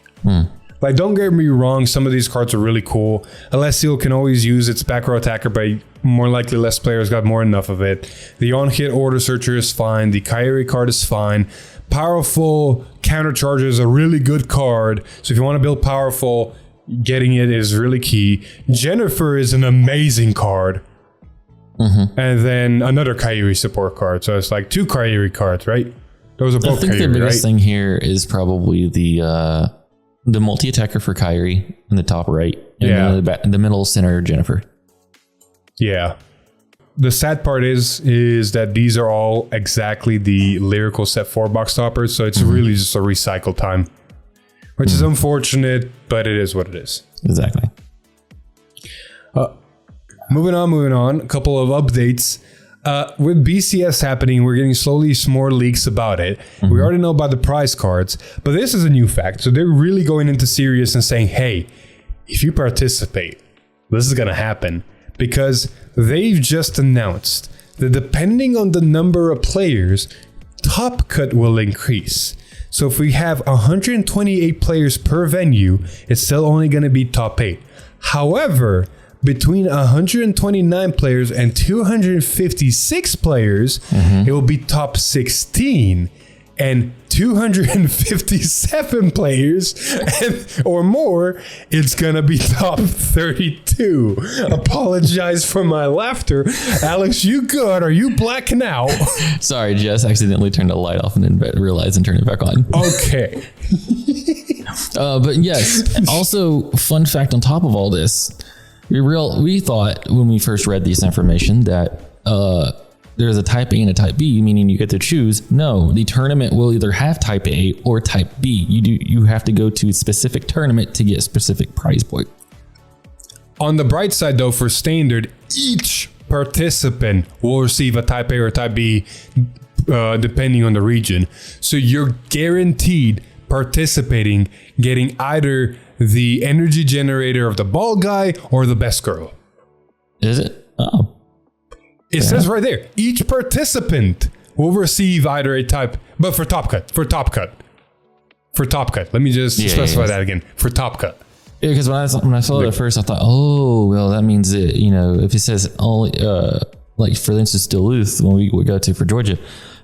[SPEAKER 1] Like, don't get me wrong, some of these cards are really cool. Alessio can always use its back row attacker, but more likely less players got more enough of it. The on-hit Order Searcher is fine. The Kairi card is fine. Powerful Countercharger is a really good card. So if you want to build powerful, getting it is really key. Jennifer is an amazing card. And then another Kairi support card. So it's like 2 Kairi cards, right? Those are both
[SPEAKER 2] I think
[SPEAKER 1] Kairi,
[SPEAKER 2] the biggest
[SPEAKER 1] right?
[SPEAKER 2] thing here is probably the multi-attacker for Kairi in the top right. And then the middle center, Jennifer.
[SPEAKER 1] Yeah. The sad part is that these are all exactly the lyrical set 4 box toppers. So it's really just a recycle time, which is unfortunate, but it is what it is.
[SPEAKER 2] Exactly.
[SPEAKER 1] Moving on. A couple of updates. With BCS happening, we're getting slowly more leaks about it. We already know about the prize cards, but this is a new fact. So they're really going into serious and saying, hey, if you participate, this is going to happen. Because they've just announced that depending on the number of players, top cut will increase. So if we have 128 players per venue, it's still only going to be top 8. However, between 129 players and 256 players, it will be top 16. And 257 players or more, it's gonna be top 32. Apologize for my laughter. Alex, you good? Are you blacking out?
[SPEAKER 2] Sorry, Jess accidentally turned the light off and then realized and turned it back on.
[SPEAKER 1] Okay.
[SPEAKER 2] But yes, also fun fact on top of all this, we thought when we first read this information that there's a type A and a type B, meaning you get to choose. No, the tournament will either have type A or type B. You have to go to a specific tournament to get a specific prize point.
[SPEAKER 1] On the bright side though, for standard, each participant will receive a type A or type B depending on the region. So you're guaranteed participating, getting either the energy generator of the ball guy or the best girl.
[SPEAKER 2] Is it? Oh.
[SPEAKER 1] It says right there, each participant will receive either a type, but for top cut. Let me just specify that again. For top cut.
[SPEAKER 2] Yeah, because when I saw it at first, I thought, oh, well, that means that, if it says only, like for instance, Duluth, when we go to for Georgia,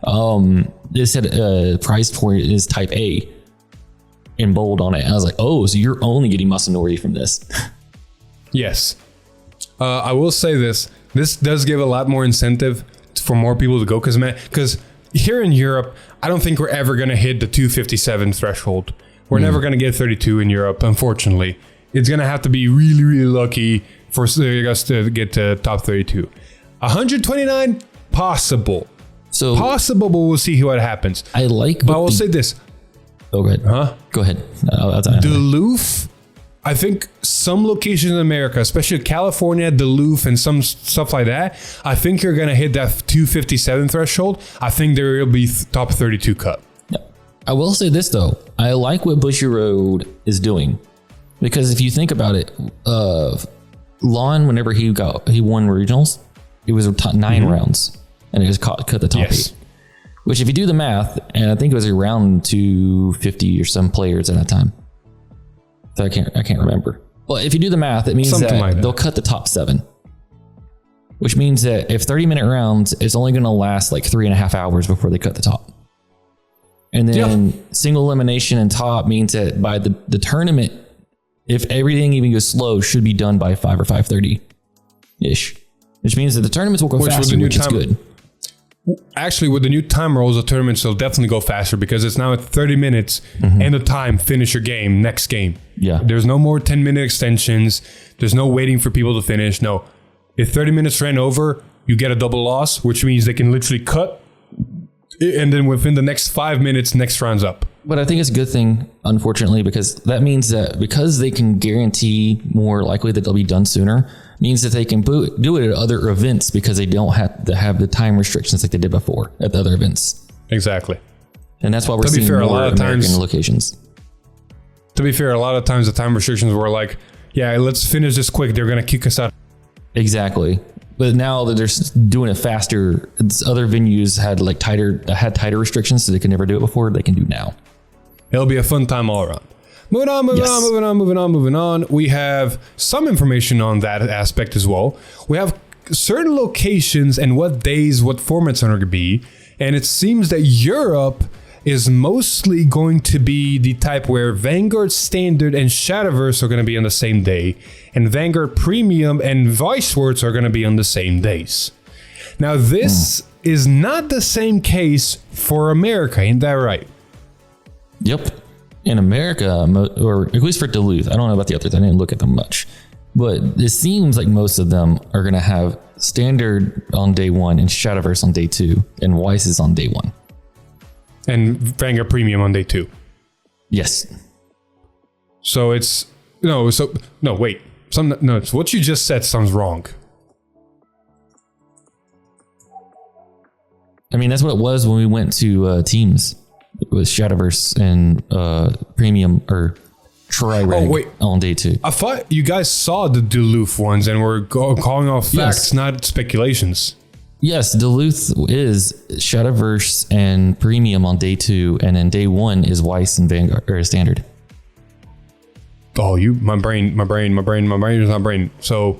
[SPEAKER 2] it said prize point is type A in bold on it. I was like, oh, so you're only getting Masanori from this.
[SPEAKER 1] Yes. I will say this. This does give a lot more incentive for more people to go because here in Europe, I don't think we're ever going to hit the 257 threshold. We're never going to get 32 in Europe, unfortunately. It's going to have to be really, really lucky for us to get to top 32. 129, possible.
[SPEAKER 2] So
[SPEAKER 1] possible, but we'll see what happens.
[SPEAKER 2] I like,
[SPEAKER 1] but I will say this.
[SPEAKER 2] Oh, go ahead.
[SPEAKER 1] Huh?
[SPEAKER 2] Go ahead.
[SPEAKER 1] Duluth, I think some locations in America, especially California, Duluth, and some stuff like that, I think you're going to hit that 257 threshold. I think there will be top 32 cut.
[SPEAKER 2] I will say this, though. I like what Bushy Road is doing. Because if you think about it, Lon, whenever he won regionals, it was 9 rounds. And it just cut the top 8. Which if you do the math, and I think it was around 250 or some players at that time. So I can't remember. Well, if you do the math, it means that they'll cut the top 7. Which means that if 30-minute rounds, it's only going to last like 3.5 hours before they cut the top. And then single elimination and top means that by the tournament, if everything even goes slow, should be done by 5 or 5:30-ish. Which means that the tournaments will go faster, which is good.
[SPEAKER 1] Actually, with the new time rules, the tournaments will definitely go faster because it's now at 30 minutes and the time, finish your game, next game.
[SPEAKER 2] Yeah.
[SPEAKER 1] There's no more 10-minute extensions. There's no waiting for people to finish. No. If 30 minutes ran over, you get a double loss, which means they can literally cut. And then within the next 5 minutes, next round's up.
[SPEAKER 2] But I think it's a good thing, unfortunately, because that means that because they can guarantee more likely that they'll be done sooner, means that they can do it at other events because they don't have to have the time restrictions like they did before at the other events.
[SPEAKER 1] Exactly.
[SPEAKER 2] And that's why we're seeing more American locations.
[SPEAKER 1] To be fair, a lot of times the time restrictions were like, yeah, let's finish this quick. They're going to kick us out.
[SPEAKER 2] Exactly. But now that they're doing it faster, other venues had tighter restrictions, so they could never do it before. They can do now.
[SPEAKER 1] It'll be a fun time all around. Moving on,
[SPEAKER 2] Yes.
[SPEAKER 1] moving on. We have some information on that aspect as well. We have certain locations and what days, what formats are going to be. And it seems that Europe is mostly going to be the type where Vanguard Standard and Shadowverse are going to be on the same day, and Vanguard Premium and Vice Words are going to be on the same days. Now, this is not the same case for America, ain't that right?
[SPEAKER 2] Yep. In America, or at least for Duluth, I don't know about the others. I didn't look at them much, but it seems like most of them are going to have Standard on day 1 and Shadowverse on day 2, and Weiss is on day 1.
[SPEAKER 1] And Vanguard Premium on day 2.
[SPEAKER 2] Yes.
[SPEAKER 1] So it's wait. It's what you just said sounds wrong.
[SPEAKER 2] I mean, that's what it was when we went to teams. It was Shadowverse and Premium or Tri-Reg on day 2.
[SPEAKER 1] I thought you guys saw the Duluth ones and were calling off facts, not speculations.
[SPEAKER 2] Yes, Duluth is Shadowverse and Premium on day 2, and then day 1 is Weiss and Vanguard or Standard.
[SPEAKER 1] Oh, my brain is not brain. So,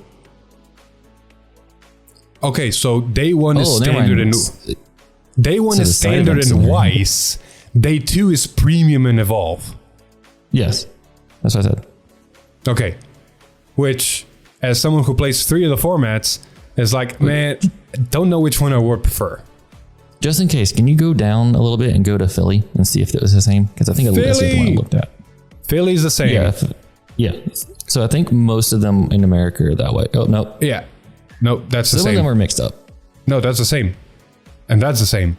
[SPEAKER 1] okay, so day 1 is Standard and day 1 is Standard and Weiss. Day 2 is Premium and Evolve.
[SPEAKER 2] Yes, that's what I said.
[SPEAKER 1] Okay, which, as someone who plays 3 of the formats, is like, man, don't know which one I would prefer.
[SPEAKER 2] Just in case, can you go down a little bit and go to Philly and see if it was the same? Because I think that's the one I looked at.
[SPEAKER 1] Philly's the same.
[SPEAKER 2] Yeah. So I think most of them in America are that way. Oh, no.
[SPEAKER 1] Yeah. No, that's the same.
[SPEAKER 2] Some of them are mixed up.
[SPEAKER 1] No, that's the same. And that's the same.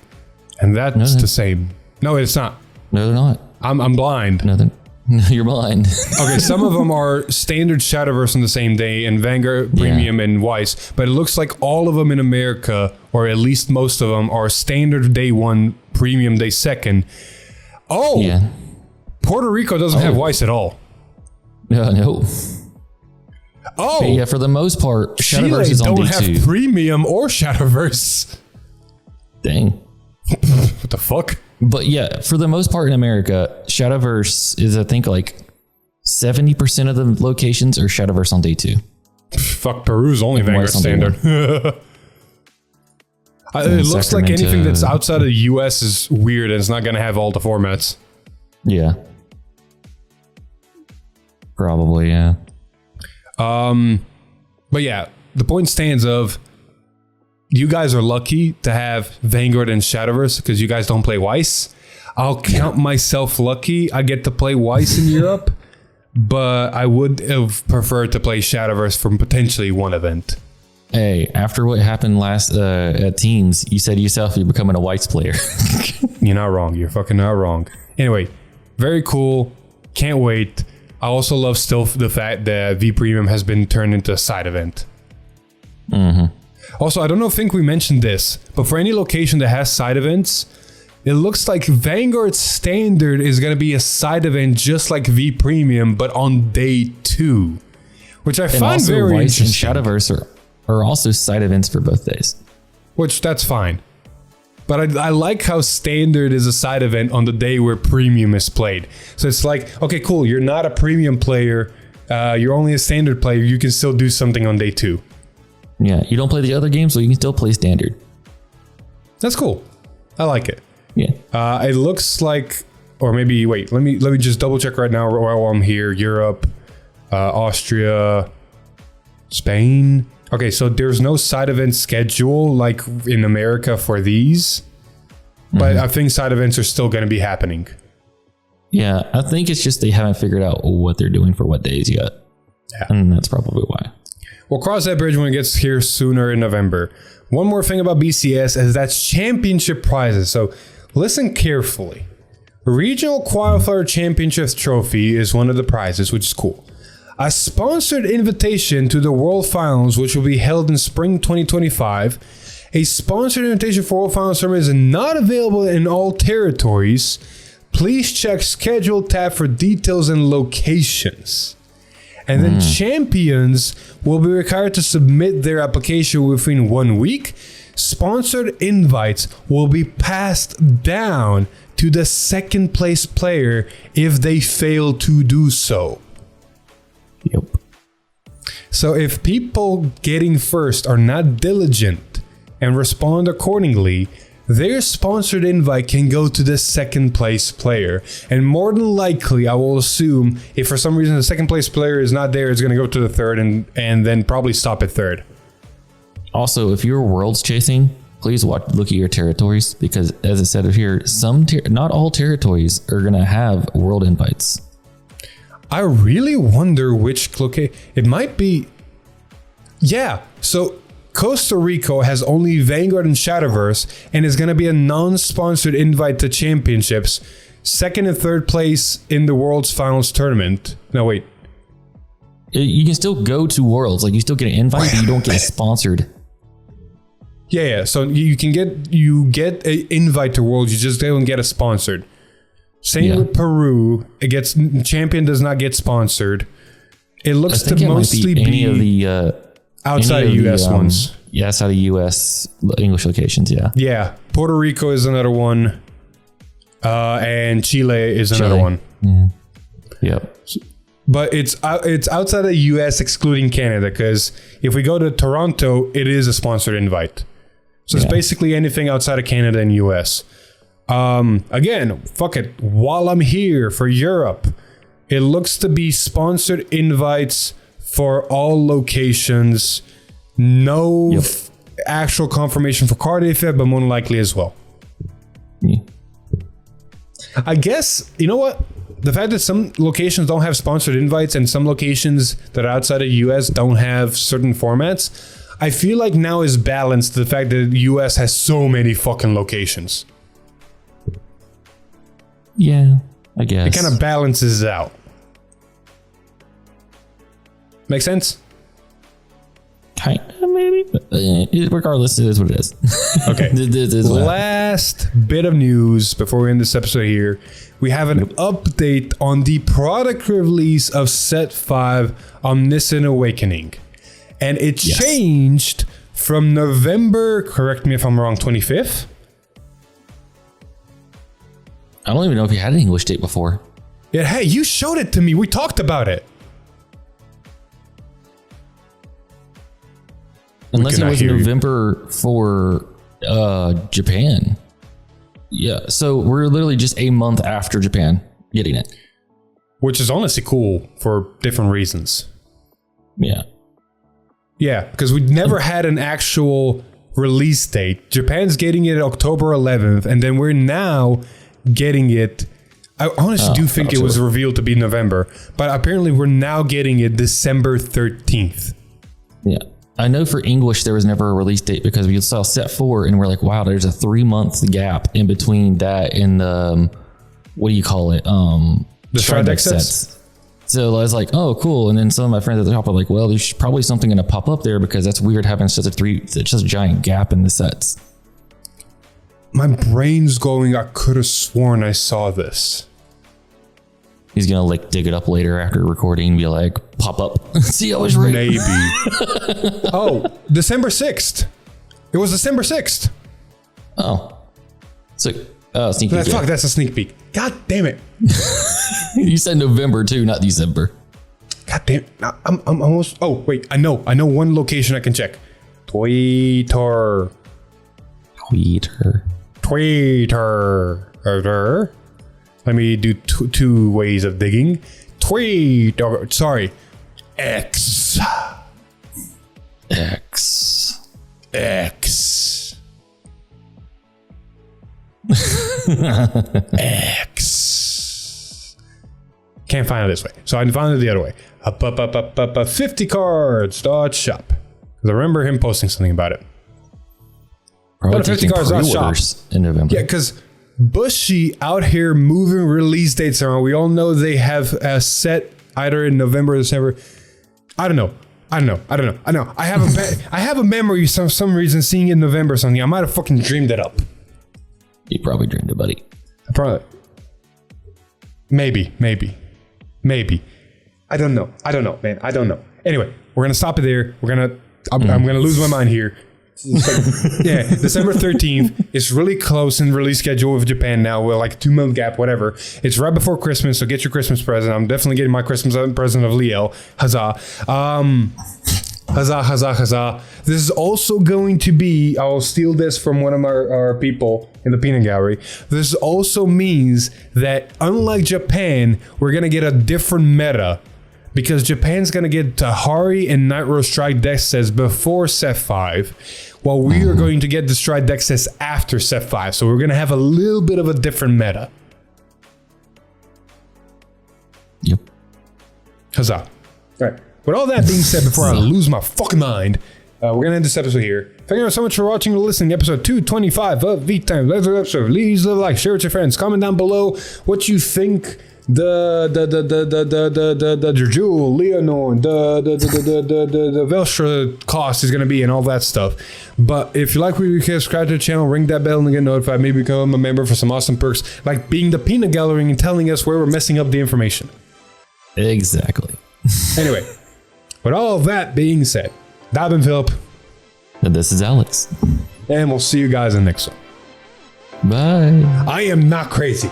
[SPEAKER 1] And that's the same. No, it's not.
[SPEAKER 2] No, they're not.
[SPEAKER 1] I'm blind.
[SPEAKER 2] No, you're blind.
[SPEAKER 1] Okay, some of them are Standard Shadowverse on the same day and Vanguard Premium and Weiss, but it looks like all of them in America, or at least most of them, are Standard day 1, Premium day 2nd. Oh, yeah. Puerto Rico doesn't have Weiss at all.
[SPEAKER 2] No.
[SPEAKER 1] Oh,
[SPEAKER 2] but yeah. For the most part, Shadowverse
[SPEAKER 1] Chile
[SPEAKER 2] is on day 2.
[SPEAKER 1] don't have Premium or Shadowverse.
[SPEAKER 2] Dang.
[SPEAKER 1] What the fuck?
[SPEAKER 2] But yeah, for the most part in America, Shadowverse is, I think, like 70% of the locations are Shadowverse on day 2.
[SPEAKER 1] Fuck, Peru's only Vanguard Standard. It looks like anything that's outside of the US is weird and it's not going to have all the formats.
[SPEAKER 2] Yeah. Probably, yeah.
[SPEAKER 1] But yeah, the point stands of you guys are lucky to have Vanguard and Shadowverse because you guys don't play Weiss. I'll count myself lucky. I get to play Weiss in Europe, but I would have preferred to play Shadowverse from potentially one event.
[SPEAKER 2] Hey, after what happened last at Teams, you said yourself you're becoming a Weiss player.
[SPEAKER 1] You're not wrong. You're fucking not wrong. Anyway, very cool. Can't wait. I also love still the fact that V Premium has been turned into a side event.
[SPEAKER 2] Mm-hmm.
[SPEAKER 1] Also, I don't think we mentioned this, but for any location that has side events, it looks like Vanguard Standard is going to be a side event just like V Premium, but on day 2, which I find very
[SPEAKER 2] Weiss
[SPEAKER 1] interesting.
[SPEAKER 2] And Shadowverse are also side events for both days.
[SPEAKER 1] Which, that's fine. But I like how Standard is a side event on the day where Premium is played. So it's like, okay, cool, you're not a Premium player, you're only a Standard player, you can still do something on day 2.
[SPEAKER 2] Yeah, you don't play the other games, so you can still play Standard.
[SPEAKER 1] That's cool. I like it.
[SPEAKER 2] Yeah.
[SPEAKER 1] It looks like, or maybe wait. Let me just double check right now while I'm here. Europe, Austria, Spain. Okay, so there's no side event schedule like in America for these, but I think side events are still going to be happening.
[SPEAKER 2] Yeah, I think it's just they haven't figured out what they're doing for what days yet. Yeah, and that's probably why.
[SPEAKER 1] We'll cross that bridge when it gets here sooner in November. One more thing about BCS is that's championship prizes. So listen carefully. Regional Qualifier Championship Trophy is one of the prizes, which is cool. A sponsored invitation to the World Finals, which will be held in spring 2025. A sponsored invitation for World Finals tournament is not available in all territories. Please check schedule tab for details and locations. And then champions will be required to submit their application within 1 week. Sponsored invites will be passed down to the second place player if they fail to do so.
[SPEAKER 2] Yep.
[SPEAKER 1] So if people getting first are not diligent and respond accordingly, their sponsored invite can go to the second place player. And more than likely, I will assume if for some reason the second place player is not there, it's going to go to the third and then probably stop at third.
[SPEAKER 2] Also, if you're worlds chasing, please look at your territories, because as I said here, not all territories are going to have world invites.
[SPEAKER 1] I really wonder which location. It might be. Yeah. So Costa Rica has only Vanguard and Shadowverse, and is going to be a non-sponsored invite to championships. Second and third place in the World's Finals tournament. No, wait.
[SPEAKER 2] You can still go to worlds. Like, you still get an invite, but you don't get sponsored.
[SPEAKER 1] Yeah. So you get an invite to Worlds. You just don't get a sponsored. Same with Peru. Champion does not get sponsored. It looks to mostly be
[SPEAKER 2] any of the
[SPEAKER 1] outside of US ones.
[SPEAKER 2] Yeah, outside of US English locations. Yeah.
[SPEAKER 1] Yeah. Puerto Rico is another one, and Chile is another one.
[SPEAKER 2] Yeah. Yep.
[SPEAKER 1] But it's outside of US, excluding Canada. Because if we go to Toronto, it is a sponsored invite. So it's basically anything outside of Canada and US. Again, fuck it. While I'm here for Europe, it looks to be sponsored invites for all locations. No actual confirmation for Cardiff, but more than likely as well.
[SPEAKER 2] Yeah.
[SPEAKER 1] I guess, you know what? The fact that some locations don't have sponsored invites and some locations that are outside of US don't have certain formats, I feel like now is balanced the fact that the US has so many fucking locations.
[SPEAKER 2] Yeah, I guess.
[SPEAKER 1] It kind of balances out. Make sense?
[SPEAKER 2] Kind of, maybe. But, regardless, it is what it is.
[SPEAKER 1] Okay.
[SPEAKER 2] This is
[SPEAKER 1] Last bit of news before we end this episode here. We have an update on the product release of Set 5 Omniscient Awakening. And it changed from November, correct me if I'm wrong, 25th?
[SPEAKER 2] I don't even know if you had an English date before.
[SPEAKER 1] Yeah, hey, you showed it to me. We talked about it.
[SPEAKER 2] Unless it was November for Japan. Yeah, so we're literally just a month after Japan getting it.
[SPEAKER 1] Which is honestly cool for different reasons.
[SPEAKER 2] Yeah.
[SPEAKER 1] Yeah, because we never had an actual release date. Japan's getting it October 11th, and then we're now getting it. I honestly do think it was revealed to be November, but apparently we're now getting it December 13th.
[SPEAKER 2] Yeah. I know for English there was never a release date because we saw Set 4 and we're like, wow, there's a 3-month gap in between that and what do you call it?
[SPEAKER 1] The Stride Deck sets.
[SPEAKER 2] So I was like, oh, cool. And then some of my friends at the top are like, well, there's probably something going to pop up there because that's weird having such a giant gap in the sets.
[SPEAKER 1] My brain's going, I could have sworn I saw this.
[SPEAKER 2] He's going to like dig it up later after recording and be like, pop up. See, I was right.
[SPEAKER 1] Maybe. Oh, December 6th. It was December 6th.
[SPEAKER 2] Oh. So, sneak peek.
[SPEAKER 1] Fuck, that's a sneak peek. God damn it.
[SPEAKER 2] You said November too, not December.
[SPEAKER 1] God damn it. I'm almost. Oh, wait. I know one location I can check. Twitter. Let me do two ways of digging. Sorry. X. X. Can't find it this way, so I can find it the other way. Up, 50 cards dot shop. Because I remember him posting something about it.
[SPEAKER 2] Probably 50 cards dot shop in November.
[SPEAKER 1] Yeah, because Bushy out here moving release dates around. We all know they have a set either in November or December. I don't know. I have a memory for some reason seeing it in November or something. I might have fucking dreamed it up.
[SPEAKER 2] You probably dreamed it, buddy.
[SPEAKER 1] Probably. Maybe. I don't know, man. I don't know. Anyway, we're gonna stop it there. I'm gonna lose my mind here. Yeah, December 13th. It's really close in release schedule with Japan now. We're like a 2-month gap, whatever. It's right before Christmas, so get your Christmas present. I'm definitely getting my Christmas present of Leo. Huzzah. Huzzah, huzzah, huzzah. This is also going to be, I'll steal this from one of our people in the peanut gallery. This also means that unlike Japan, we're going to get a different meta. Because Japan's going to get Tahari and Nitro Strike deck sets before set 5, while we are going to get the Strike deck sets after set 5. So we're going to have a little bit of a different meta.
[SPEAKER 2] Yep.
[SPEAKER 1] Huzzah. All right. With all that being said, before I lose my fucking mind, we're going to end this episode here. Thank you so much for watching and listening to episode 225 of V-Time. Let's episode. Please leave a like, share with your friends. Comment down below what you think the Jewel, Leonor, the Velstra cost is gonna be and all that stuff. But if you like what you can, subscribe to the channel, ring that bell and get notified. Maybe become a member for some awesome perks like being the peanut gallery and telling us where we're messing up the information.
[SPEAKER 2] Exactly.
[SPEAKER 1] Anyway, with all that being said, I've been Philip.
[SPEAKER 2] And this is Alex.
[SPEAKER 1] And we'll see you guys in the next one.
[SPEAKER 2] Bye.
[SPEAKER 1] I am not crazy.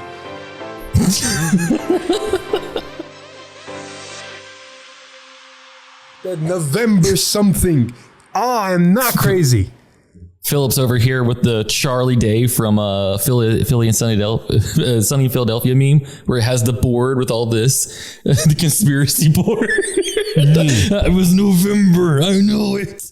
[SPEAKER 1] The November something. I'm not crazy.
[SPEAKER 2] Philip's over here with the Charlie Day from Philly and Sunny Philadelphia meme, where it has the board with all this, the conspiracy board. It was November. I know it.